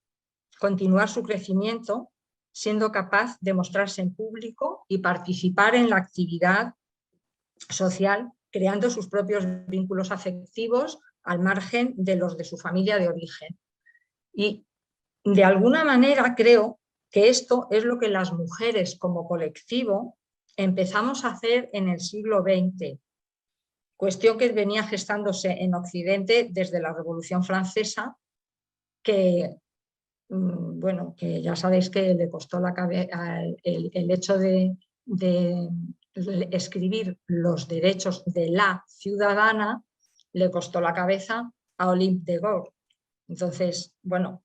continuar su crecimiento siendo capaz de mostrarse en público y participar en la actividad social, creando sus propios vínculos afectivos al margen de los de su familia de origen. Y de alguna manera creo que esto es lo que las mujeres como colectivo empezamos a hacer en el siglo XX, cuestión que venía gestándose en Occidente desde la Revolución Francesa, que, bueno, que ya sabéis que le costó la cabeza el hecho de escribir los derechos de la ciudadana, le costó la cabeza a Olympe de Gaulle. Entonces, bueno,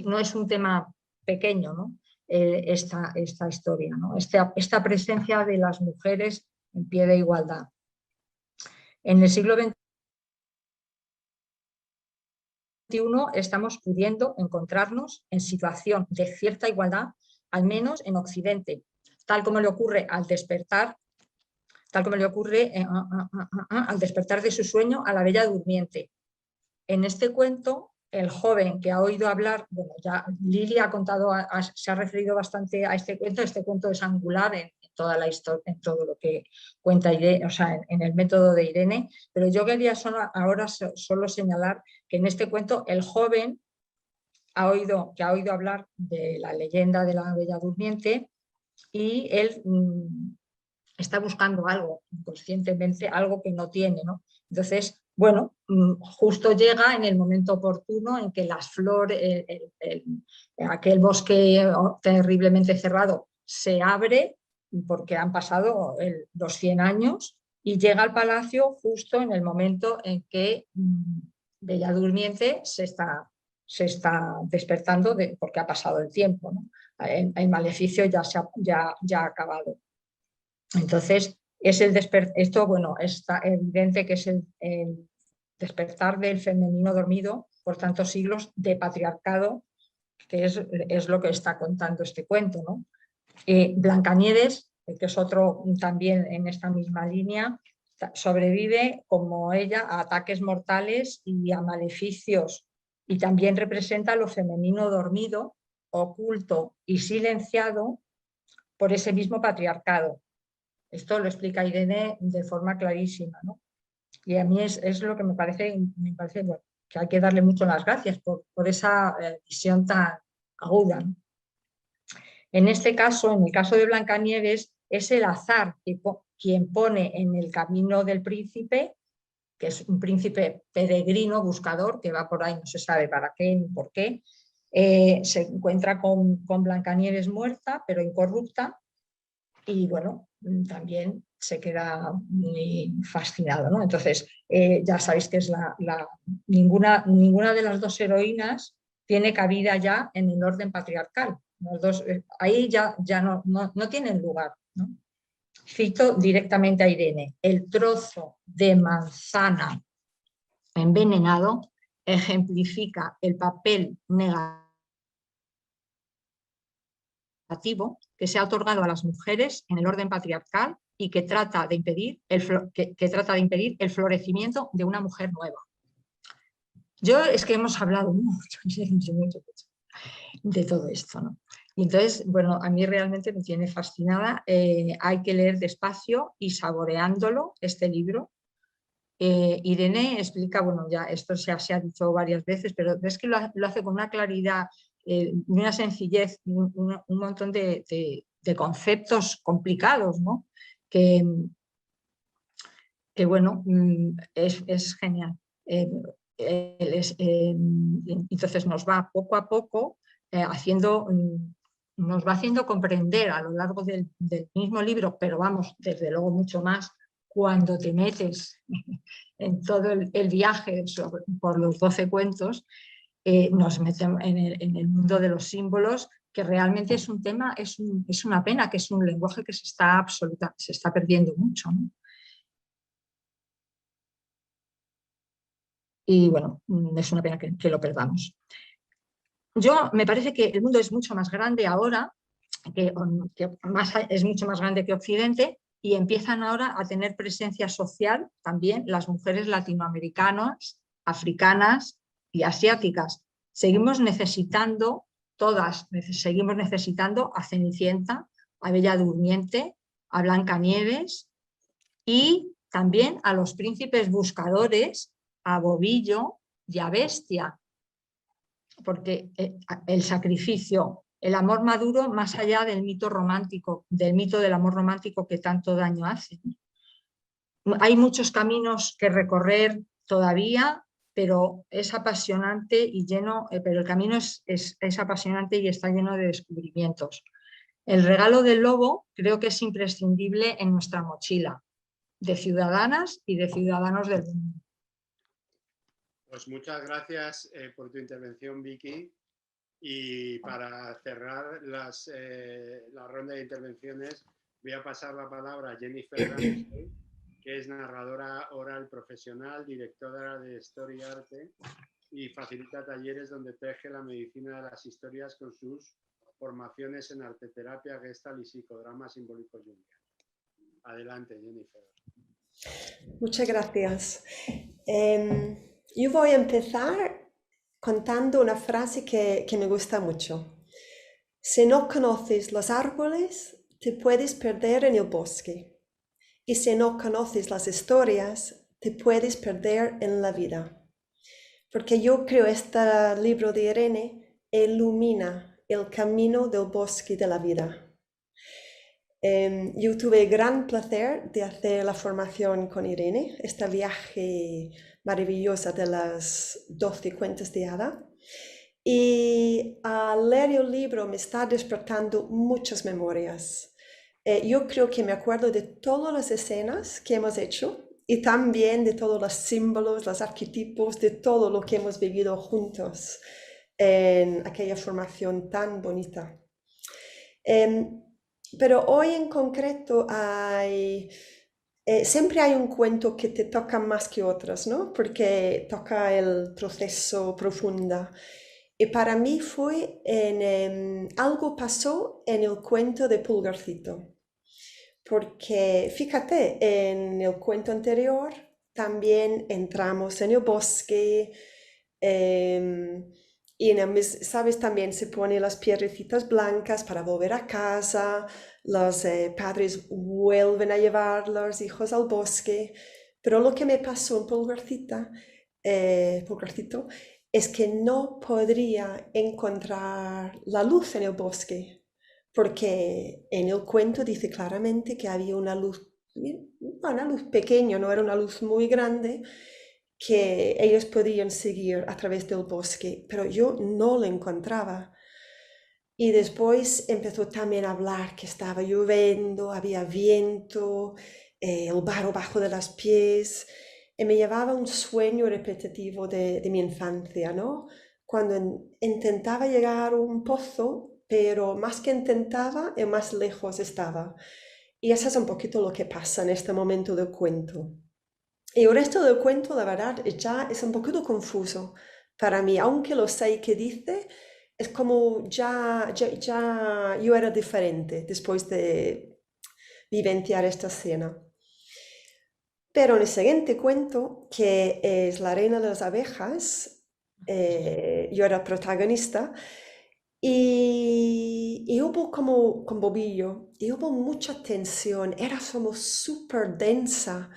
no es un tema pequeño, ¿no? Esta historia, ¿no? Esta presencia de las mujeres en pie de igualdad. En el siglo XXI estamos pudiendo encontrarnos en situación de cierta igualdad, al menos en Occidente, tal como le ocurre al despertar, al despertar de su sueño a la Bella Durmiente. En este cuento, el joven que ha oído hablar, bueno, ya Lili ha contado, se ha referido bastante a este cuento es angular en toda la historia, en todo lo que cuenta Irene, o sea, en el método de Irene, pero yo quería ahora solo señalar que en este cuento el joven que ha oído hablar de la leyenda de la Bella Durmiente y él está buscando algo, inconscientemente, algo que no tiene, ¿no? Entonces, bueno, justo llega en el momento oportuno en que las flores, aquel bosque terriblemente cerrado se abre porque han pasado los 100 años y llega al palacio justo en el momento en que Bella Durmiente se está despertando porque ha pasado el tiempo, ¿no? El maleficio ya ha acabado. Entonces, esto, bueno, está evidente que es el despertar del femenino dormido por tantos siglos de patriarcado, que es lo que está contando este cuento, ¿no? Blancanieves, que es otro también en esta misma línea, sobrevive como ella a ataques mortales y a maleficios, y también representa lo femenino dormido, oculto y silenciado por ese mismo patriarcado. Esto lo explica Irene de forma clarísima, ¿no? Y a mí es lo que me parece bueno, que hay que darle mucho las gracias por esa visión tan aguda, ¿no? En este caso, en el caso de Blancanieves, es el azar quien pone en el camino del príncipe, que es un príncipe peregrino, buscador, que va por ahí, no se sabe para qué ni por qué, se encuentra con Blancanieves muerta, pero incorrupta, y bueno, también se queda muy fascinado, ¿no? Entonces, ya sabéis que es ninguna de las dos heroínas tiene cabida ya en el orden patriarcal. Los dos, ahí ya no tienen lugar, ¿no? Cito directamente a Irene: el trozo de manzana envenenado ejemplifica el papel negativo que se ha otorgado a las mujeres en el orden patriarcal y que trata de impedir el florecimiento de una mujer nueva. Es que hemos hablado mucho de todo esto, ¿no? Y entonces, bueno, a mí realmente me tiene fascinada. Hay que leer despacio y saboreándolo este libro. Irene explica, bueno, ya esto se ha dicho varias veces, pero es que lo hace con una claridad, una sencillez, un montón de conceptos complicados, ¿no? Que bueno, es genial. Entonces nos va poco a poco nos va haciendo comprender a lo largo del mismo libro, pero vamos, desde luego mucho más cuando te metes en todo el viaje por los 12 cuentos, nos metemos en el mundo de los símbolos, que realmente es un tema, es una pena, que es un lenguaje que se está perdiendo mucho, ¿no? y bueno, es una pena que lo perdamos. Me parece que el mundo es mucho más grande ahora, es mucho más grande que Occidente, y empiezan ahora a tener presencia social también las mujeres latinoamericanas, africanas y asiáticas. Seguimos necesitando a Cenicienta, a Bella Durmiente, a Blancanieves y también a los príncipes buscadores, a Bobillo y a Bestia, porque el sacrificio, el amor maduro más allá del mito romántico, del mito del amor romántico que tanto daño hace. Hay muchos caminos que recorrer todavía, pero es apasionante y pero el camino es apasionante y está lleno de descubrimientos. El regalo del lobo creo que es imprescindible en nuestra mochila de ciudadanas y de ciudadanos del mundo. Pues muchas gracias por tu intervención, Vicky. Y para cerrar la ronda de intervenciones, voy a pasar la palabra a Jennifer Ramsey, que es narradora oral profesional, directora de Story Arte y facilita talleres donde teje la medicina de las historias con sus formaciones en arteterapia, gestalt y psicodrama simbólico junguiano. Adelante, Jennifer. Muchas gracias. Yo voy a empezar contando una frase que me gusta mucho. Si no conoces los árboles, te puedes perder en el bosque. Y si no conoces las historias, te puedes perder en la vida. Porque yo creo que este libro de Irene ilumina el camino del bosque de la vida. Yo tuve el gran placer de hacer la formación con Irene, este viaje maravilloso de las 12 cuentos de hada. Y al leer el libro me está despertando muchas memorias. Yo creo que me acuerdo de todas las escenas que hemos hecho y también de todos los símbolos, los arquetipos, de todo lo que hemos vivido juntos en aquella formación tan bonita. Pero hoy en concreto siempre hay un cuento que te toca más que otros, ¿no? Porque toca el proceso profundo. Y para mí algo pasó en el cuento de Pulgarcito. Porque fíjate, en el cuento anterior también entramos en el bosque, y ¿sabes? También se ponen las piedrecitas blancas para volver a casa, los padres vuelven a llevar los hijos al bosque, pero lo que me pasó en Pulgarcito es que no podría encontrar la luz en el bosque, porque en el cuento dice claramente que había una luz pequeña, no era una luz muy grande, que ellos podían seguir a través del bosque, pero yo no lo encontraba. Y después empezó también a hablar que estaba lloviendo, había viento, el barro bajo de los pies, y me llevaba un sueño repetitivo de mi infancia, ¿no? Cuando intentaba llegar a un pozo, pero más que intentaba, más lejos estaba. Y eso es un poquito lo que pasa en este momento del cuento. Y el resto del cuento, la verdad, ya es un poquito confuso para mí, aunque lo sé que dice, es como ya yo era diferente después de vivenciar esta escena. Pero en el siguiente cuento, que es La reina de las abejas, yo era protagonista, y hubo como con Bobillo, y hubo mucha tensión, era como súper densa.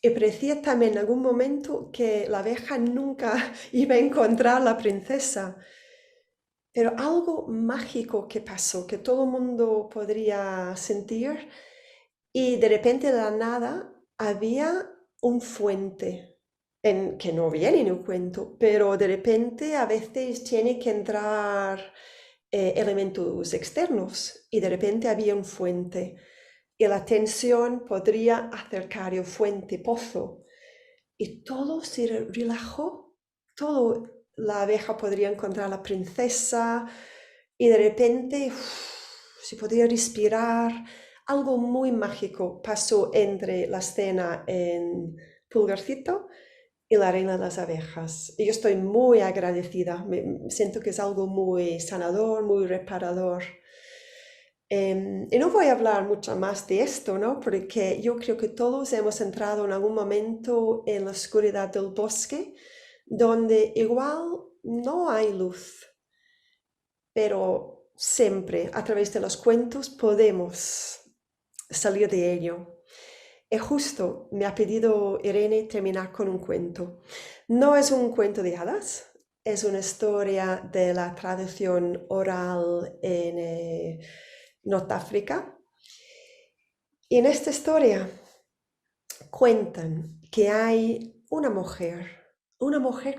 Y parecía también en algún momento que la abeja nunca iba a encontrar a la princesa. Pero algo mágico que pasó, que todo el mundo podría sentir, y de repente de la nada había un fuente, que no viene en el cuento, pero de repente a veces tiene que entrar elementos externos, y de repente había un fuente. Y la tensión podría acercar el fuente pozo. Y todo se relajó, la abeja podría encontrar a la princesa y de repente se podía respirar. Algo muy mágico pasó entre la escena en Pulgarcito y la reina de las abejas. Y yo estoy muy agradecida, siento que es algo muy sanador, muy reparador. Y no voy a hablar mucho más de esto, ¿no? Porque yo creo que todos hemos entrado en algún momento en la oscuridad del bosque, donde igual no hay luz, pero siempre a través de los cuentos podemos salir de ello. Y justo me ha pedido Irene terminar con un cuento. No es un cuento de hadas, es una historia de la tradición oral en Norteáfrica. Y en esta historia cuentan que hay una mujer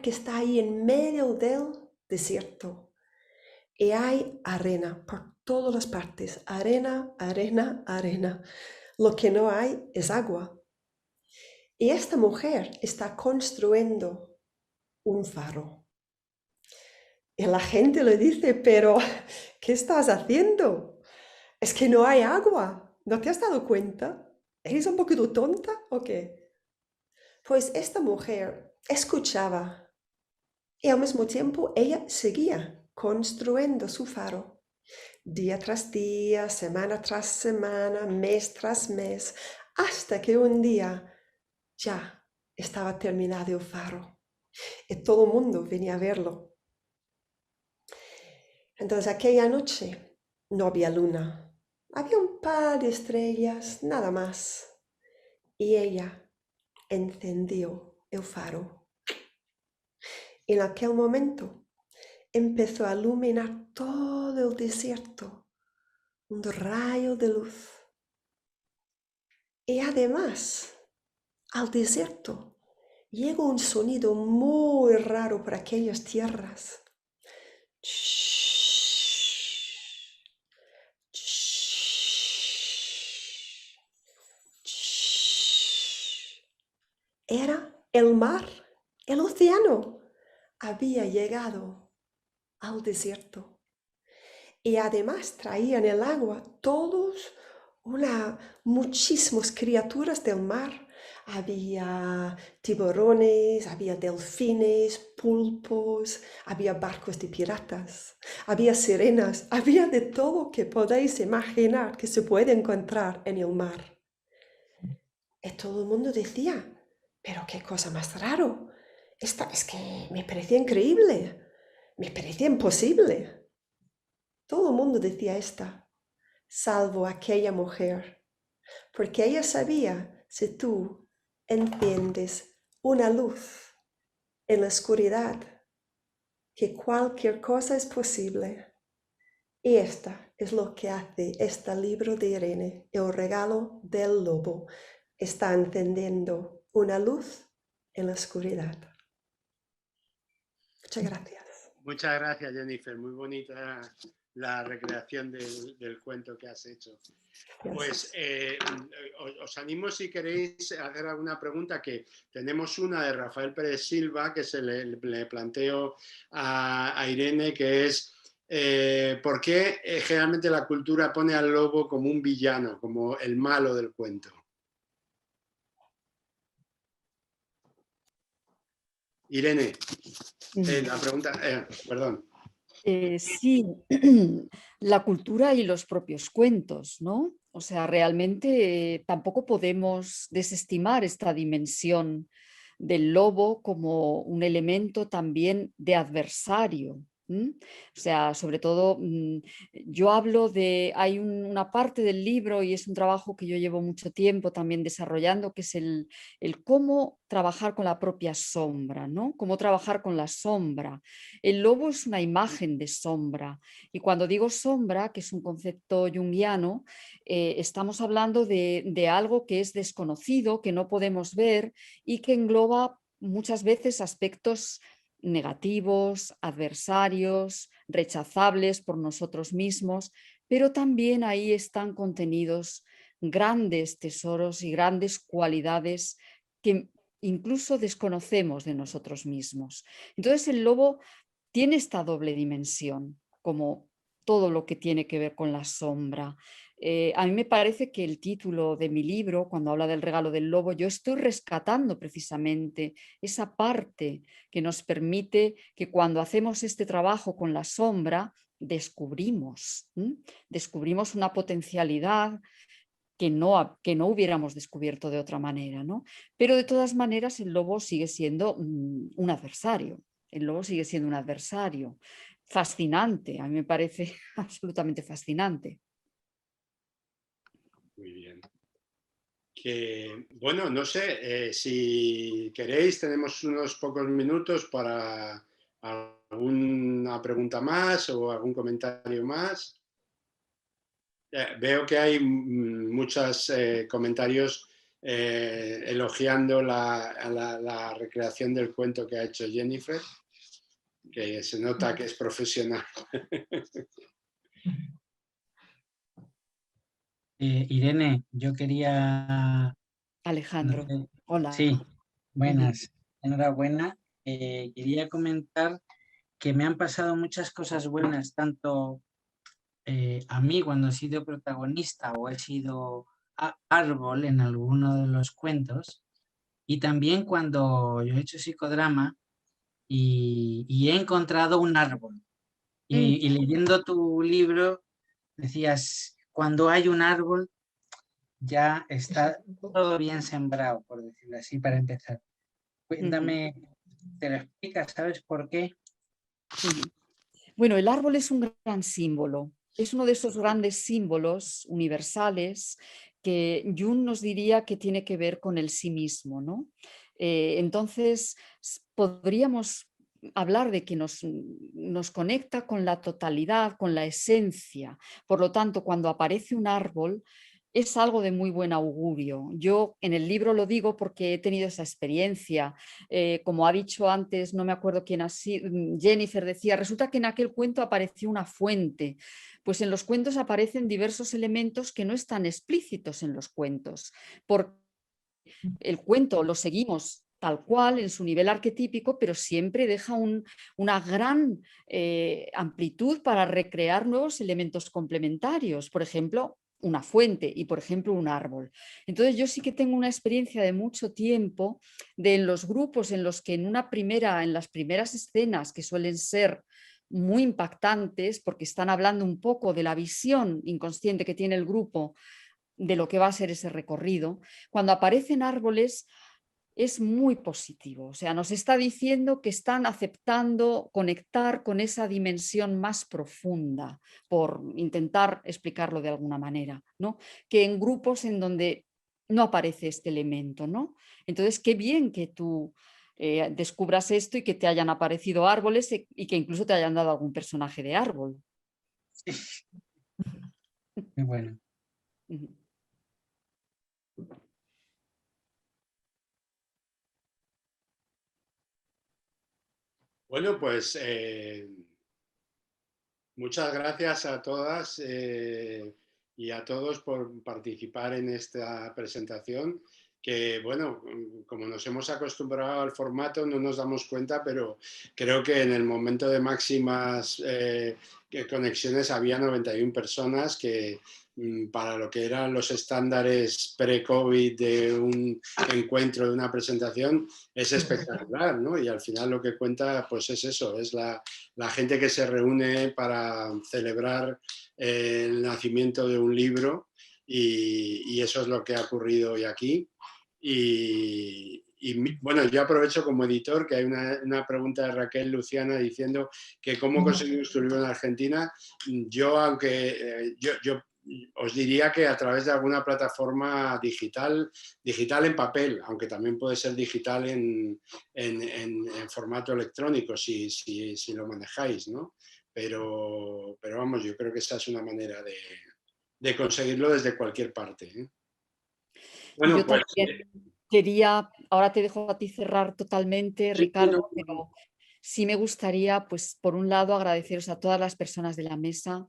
que está ahí en medio del desierto. Y hay arena por todas las partes, arena, arena, arena. Lo que no hay es agua. Y esta mujer está construyendo un faro. Y la gente le dice, pero ¿qué estás haciendo? Es que no hay agua. ¿No te has dado cuenta? ¿Eres un poquito tonta o qué? Pues esta mujer escuchaba y al mismo tiempo ella seguía construyendo su faro. Día tras día, semana tras semana, mes tras mes, hasta que un día ya estaba terminado el faro y todo el mundo venía a verlo. Entonces aquella noche no había luna, había un par de estrellas, nada más. Y ella encendió el faro. En aquel momento empezó a iluminar todo el desierto, un rayo de luz. Y además, al desierto llegó un sonido muy raro por aquellas tierras. Era el mar, el océano. Había llegado al desierto. Y además traían el agua todos, muchísimas criaturas del mar. Había tiburones, había delfines, pulpos, había barcos de piratas, había sirenas, había de todo que podéis imaginar que se puede encontrar en el mar. Y todo el mundo decía, pero qué cosa más raro. Es que me parecía increíble, me parecía imposible. Todo el mundo decía salvo aquella mujer, porque ella sabía, si tú enciendes una luz en la oscuridad, que cualquier cosa es posible. Y esta es lo que hace este libro de Irene, El regalo del lobo. Está encendiendo una luz en la oscuridad. Muchas gracias. Muchas gracias, Jennifer. Muy bonita la recreación del cuento que has hecho. Pues os animo, si queréis, a hacer alguna pregunta, que tenemos una de Rafael Pérez Silva que se le planteo a Irene, que es ¿por qué generalmente la cultura pone al lobo como un villano, como el malo del cuento? Irene, la pregunta, perdón. Sí, la cultura y los propios cuentos, ¿no? O sea, realmente tampoco podemos desestimar esta dimensión del lobo como un elemento también de adversario. O sea, sobre todo, yo hablo de, hay una parte del libro, y es un trabajo que yo llevo mucho tiempo también desarrollando, que es el cómo trabajar con la propia sombra, ¿no? Cómo trabajar con la sombra. El lobo es una imagen de sombra, y cuando digo sombra, que es un concepto junguiano, estamos hablando de algo que es desconocido, que no podemos ver y que engloba muchas veces aspectos negativos, adversarios, rechazables por nosotros mismos, pero también ahí están contenidos grandes tesoros y grandes cualidades que incluso desconocemos de nosotros mismos. Entonces el lobo tiene esta doble dimensión, como todo lo que tiene que ver con la sombra. A mí me parece que el título de mi libro, cuando habla del regalo del lobo, yo estoy rescatando precisamente esa parte que nos permite que cuando hacemos este trabajo con la sombra, descubrimos una potencialidad que no hubiéramos descubierto de otra manera, ¿no? Pero de todas maneras el lobo sigue siendo un adversario. El lobo sigue siendo un adversario fascinante. A mí me parece absolutamente fascinante. Muy bien. Bueno, no sé, si queréis, tenemos unos pocos minutos para alguna pregunta más o algún comentario más. Veo que hay muchos comentarios elogiando la recreación del cuento que ha hecho Jennifer, que se nota que es profesional. Irene, yo quería... Alejandro, no sé, hola. sí, buenas, enhorabuena. Quería comentar que me han pasado muchas cosas buenas, tanto a mí cuando he sido protagonista o he sido árbol en alguno de los cuentos, y también cuando yo he hecho psicodrama y he encontrado un árbol. Y leyendo tu libro decías, cuando hay un árbol ya está todo bien sembrado, por decirlo así, para empezar. Cuéntame, ¿te lo explicas? ¿Sabes por qué? Bueno, el árbol es un gran símbolo. Es uno de esos grandes símbolos universales que Jung nos diría que tiene que ver con el sí mismo, ¿no? Entonces, podríamos hablar de que nos conecta con la totalidad, con la esencia. Por lo tanto, cuando aparece un árbol, es algo de muy buen augurio. Yo en el libro lo digo porque he tenido esa experiencia. Como ha dicho antes, no me acuerdo quién ha sido, Jennifer decía, resulta que en aquel cuento apareció una fuente. Pues en los cuentos aparecen diversos elementos que no están explícitos en los cuentos. Porque el cuento lo seguimos tal cual en su nivel arquetípico, pero siempre deja una gran amplitud para recrear nuevos elementos complementarios. Por ejemplo, una fuente y, por ejemplo, un árbol. Entonces yo sí que tengo una experiencia de mucho tiempo de en los grupos en los que en las primeras escenas, que suelen ser muy impactantes porque están hablando un poco de la visión inconsciente que tiene el grupo de lo que va a ser ese recorrido, cuando aparecen árboles es muy positivo, o sea, nos está diciendo que están aceptando conectar con esa dimensión más profunda, por intentar explicarlo de alguna manera, ¿no? Que en grupos en donde no aparece este elemento, ¿no? Entonces, qué bien que tú descubras esto y que te hayan aparecido árboles y que incluso te hayan dado algún personaje de árbol. Muy bueno. Bueno, pues muchas gracias a todas y a todos por participar en esta presentación, que bueno, como nos hemos acostumbrado al formato no nos damos cuenta, pero creo que en el momento de máximas conexiones había 91 personas que para lo que eran los estándares pre-COVID de un encuentro, de una presentación, es espectacular, ¿no? Y al final lo que cuenta pues es eso, es la gente que se reúne para celebrar el nacimiento de un libro y eso es lo que ha ocurrido hoy aquí. Y bueno, yo aprovecho como editor que hay una pregunta de Raquel Luciana diciendo que cómo conseguimos tu libro en Argentina. Yo, aunque yo os diría que a través de alguna plataforma digital en papel, aunque también puede ser digital en formato electrónico si lo manejáis, ¿no? Pero vamos, yo creo que esa es una manera de conseguirlo desde cualquier parte, ¿eh? Bueno, yo pues, también quería, ahora te dejo a ti cerrar totalmente, Ricardo, pero sí me gustaría, pues, por un lado, agradeceros a todas las personas de la mesa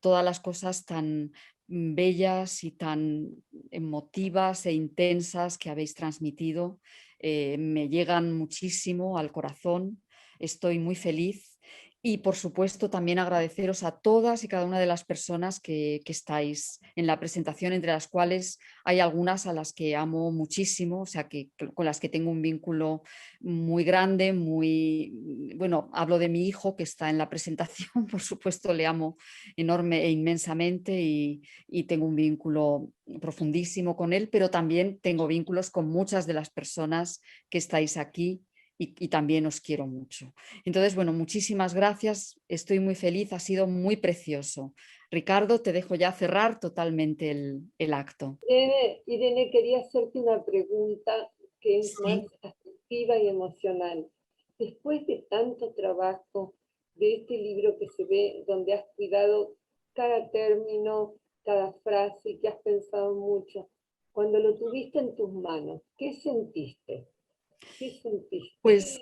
todas las cosas tan bellas y tan emotivas e intensas que habéis transmitido. Me llegan muchísimo al corazón, estoy muy feliz. Y por supuesto también agradeceros a todas y cada una de las personas que estáis en la presentación, entre las cuales hay algunas a las que amo muchísimo, o sea, con las que tengo un vínculo muy grande, bueno, hablo de mi hijo que está en la presentación, por supuesto le amo enorme e inmensamente y tengo un vínculo profundísimo con él, pero también tengo vínculos con muchas de las personas que estáis aquí y también os quiero mucho. Entonces, bueno, muchísimas gracias, estoy muy feliz, ha sido muy precioso. Ricardo, te dejo ya cerrar totalmente el acto. Irene, quería hacerte una pregunta que es más afectiva y emocional. Después de tanto trabajo, de este libro que se ve, donde has cuidado cada término, cada frase, que has pensado mucho, cuando lo tuviste en tus manos, ¿qué sentiste? ¿Qué sentiste? Pues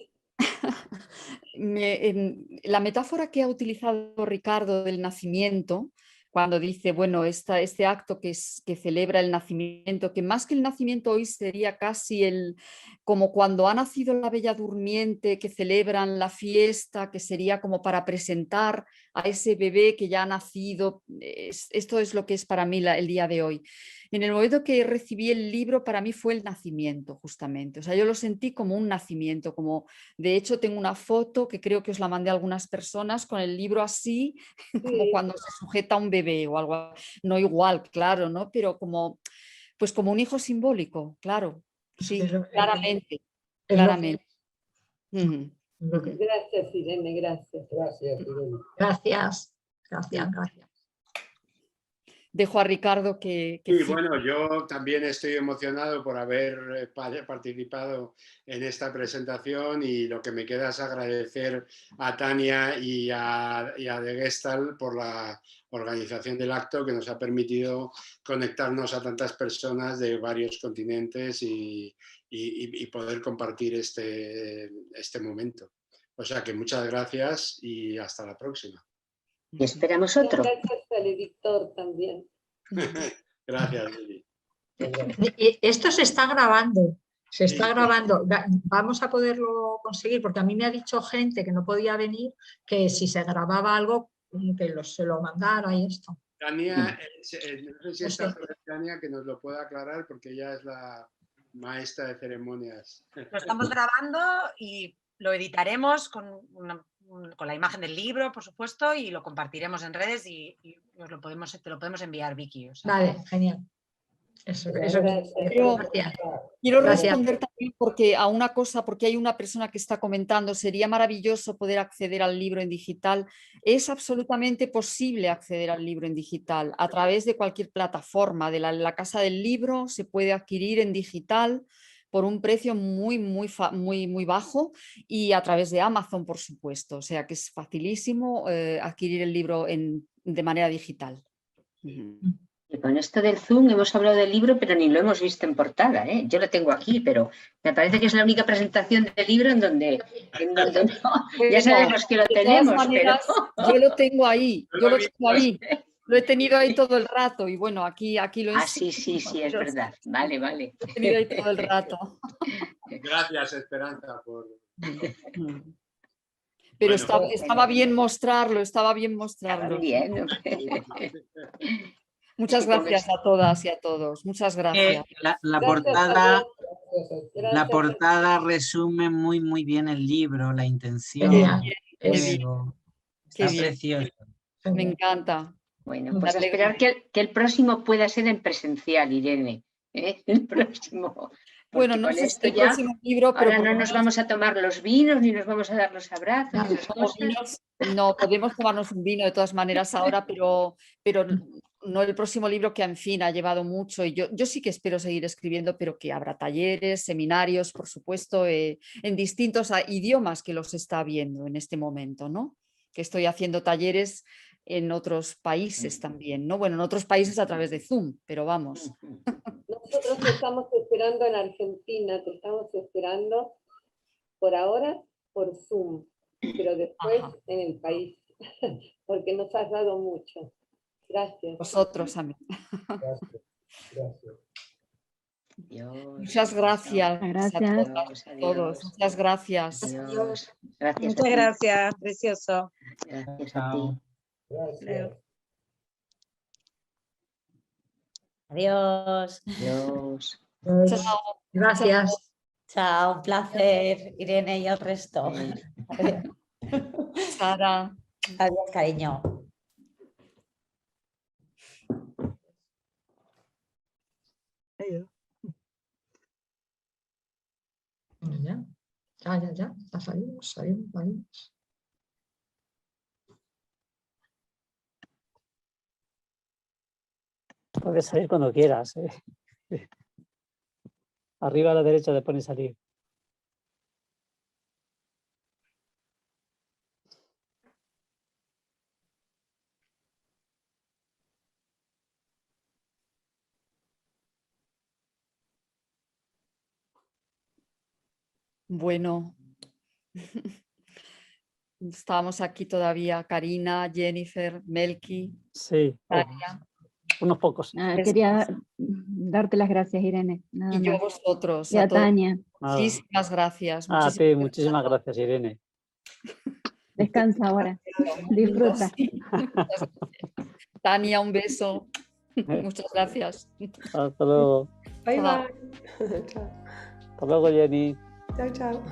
la metáfora que ha utilizado Ricardo del nacimiento, cuando dice, bueno, este acto que celebra el nacimiento, que más que el nacimiento hoy sería casi como cuando ha nacido la Bella Durmiente, que celebran la fiesta, que sería como para presentar a ese bebé que ya ha nacido. Esto es lo que es para mí el día de hoy. En el momento que recibí el libro, para mí fue el nacimiento, justamente. O sea, yo lo sentí como un nacimiento, de hecho tengo una foto que creo que os la mandé a algunas personas con el libro así, como cuando se sujeta a un bebé o algo, no igual, claro, ¿no? Pero pues como un hijo simbólico, claro, sí, claramente, claramente. Gracias, Irene, gracias. Gracias, Irene. Gracias, gracias, gracias. Dejo a Ricardo que Sí, bueno, yo también estoy emocionado por haber participado en esta presentación y lo que me queda es agradecer a Tania y a De Gestal por la organización del acto que nos ha permitido conectarnos a tantas personas de varios continentes y poder compartir este momento. O sea que muchas gracias y hasta la próxima. Y esperamos otro. Gracias al editor también. Gracias, Lili. Esto se está grabando, grabando. Vamos a poderlo conseguir, porque a mí me ha dicho gente que no podía venir que si se grababa algo, que se lo mandara y esto. Tania, no sé si está Tania que nos lo pueda aclarar porque ella es la maestra de ceremonias. Lo estamos grabando y lo editaremos con la imagen del libro, por supuesto, y lo compartiremos en redes y te lo podemos enviar, Vicky. O sea, vale, genial. Quiero responder también porque hay una persona que está comentando, sería maravilloso poder acceder al libro en digital. Es absolutamente posible acceder al libro en digital a través de cualquier plataforma. De la Casa del Libro se puede adquirir en digital por un precio muy bajo y a través de Amazon, por supuesto. O sea que es facilísimo adquirir el libro de manera digital. Y con esto del Zoom hemos hablado del libro, pero ni lo hemos visto en portada, ¿eh? Yo lo tengo aquí, pero me parece que es la única presentación del libro en donde no. Ya sabemos que lo tenemos, maneras, pero... Yo lo tengo ahí, Lo he tenido ahí todo el rato y bueno, aquí lo enseño. Sí, es verdad. Vale. Lo he tenido ahí todo el rato. Gracias, Esperanza, por... Pero estaba bien mostrarlo, Bien. Muchas gracias a todas y a todos. Muchas gracias. La portada resume muy bien el libro, la intención. Está precioso. Me encanta. Bueno, pues a esperar que el próximo pueda ser en presencial, Irene. El próximo. Bueno, no sé si el próximo libro, pero ahora no nos vamos a tomar los vinos, ni nos vamos a dar los abrazos. No, podemos tomarnos un vino de todas maneras ahora, pero no el próximo libro que, en fin, ha llevado mucho. Y yo sí que espero seguir escribiendo, pero que habrá talleres, seminarios, por supuesto, en distintos idiomas que los está viendo en este momento, ¿no? Que estoy haciendo talleres en otros países también, ¿no? Bueno, en otros países a través de Zoom, pero vamos. Nosotros te estamos esperando en Argentina, te estamos esperando por ahora por Zoom, pero después en el país, porque nos has dado mucho. Gracias. Vosotros, amén. Gracias. Muchas gracias. Gracias. A todos. Muchas gracias. Adiós. Gracias. Muchas gracias, precioso. Gracias a ti. Adiós. Adiós. Adiós. Chao. Gracias. Chao, un placer, Irene y el resto. Sara. Adiós, cariño. Ya, ya. Salimos. Puedes salir cuando quieras. Arriba a la derecha te pone salir. Bueno, estamos aquí todavía, Karina, Jennifer, Melqui, Sí, Tania. unos pocos. Quería darte las gracias, Irene. Nada Y yo a más. vosotros. Y a todos. Tania. Muchísimas gracias. A ti, muchísimas gracias, Irene. Descansa ahora. Disfruta. Sí. Tania, un beso. Muchas gracias. Hasta luego. Bye, Chao. bye. Chao. Hasta luego, Jenny. Chao, chao.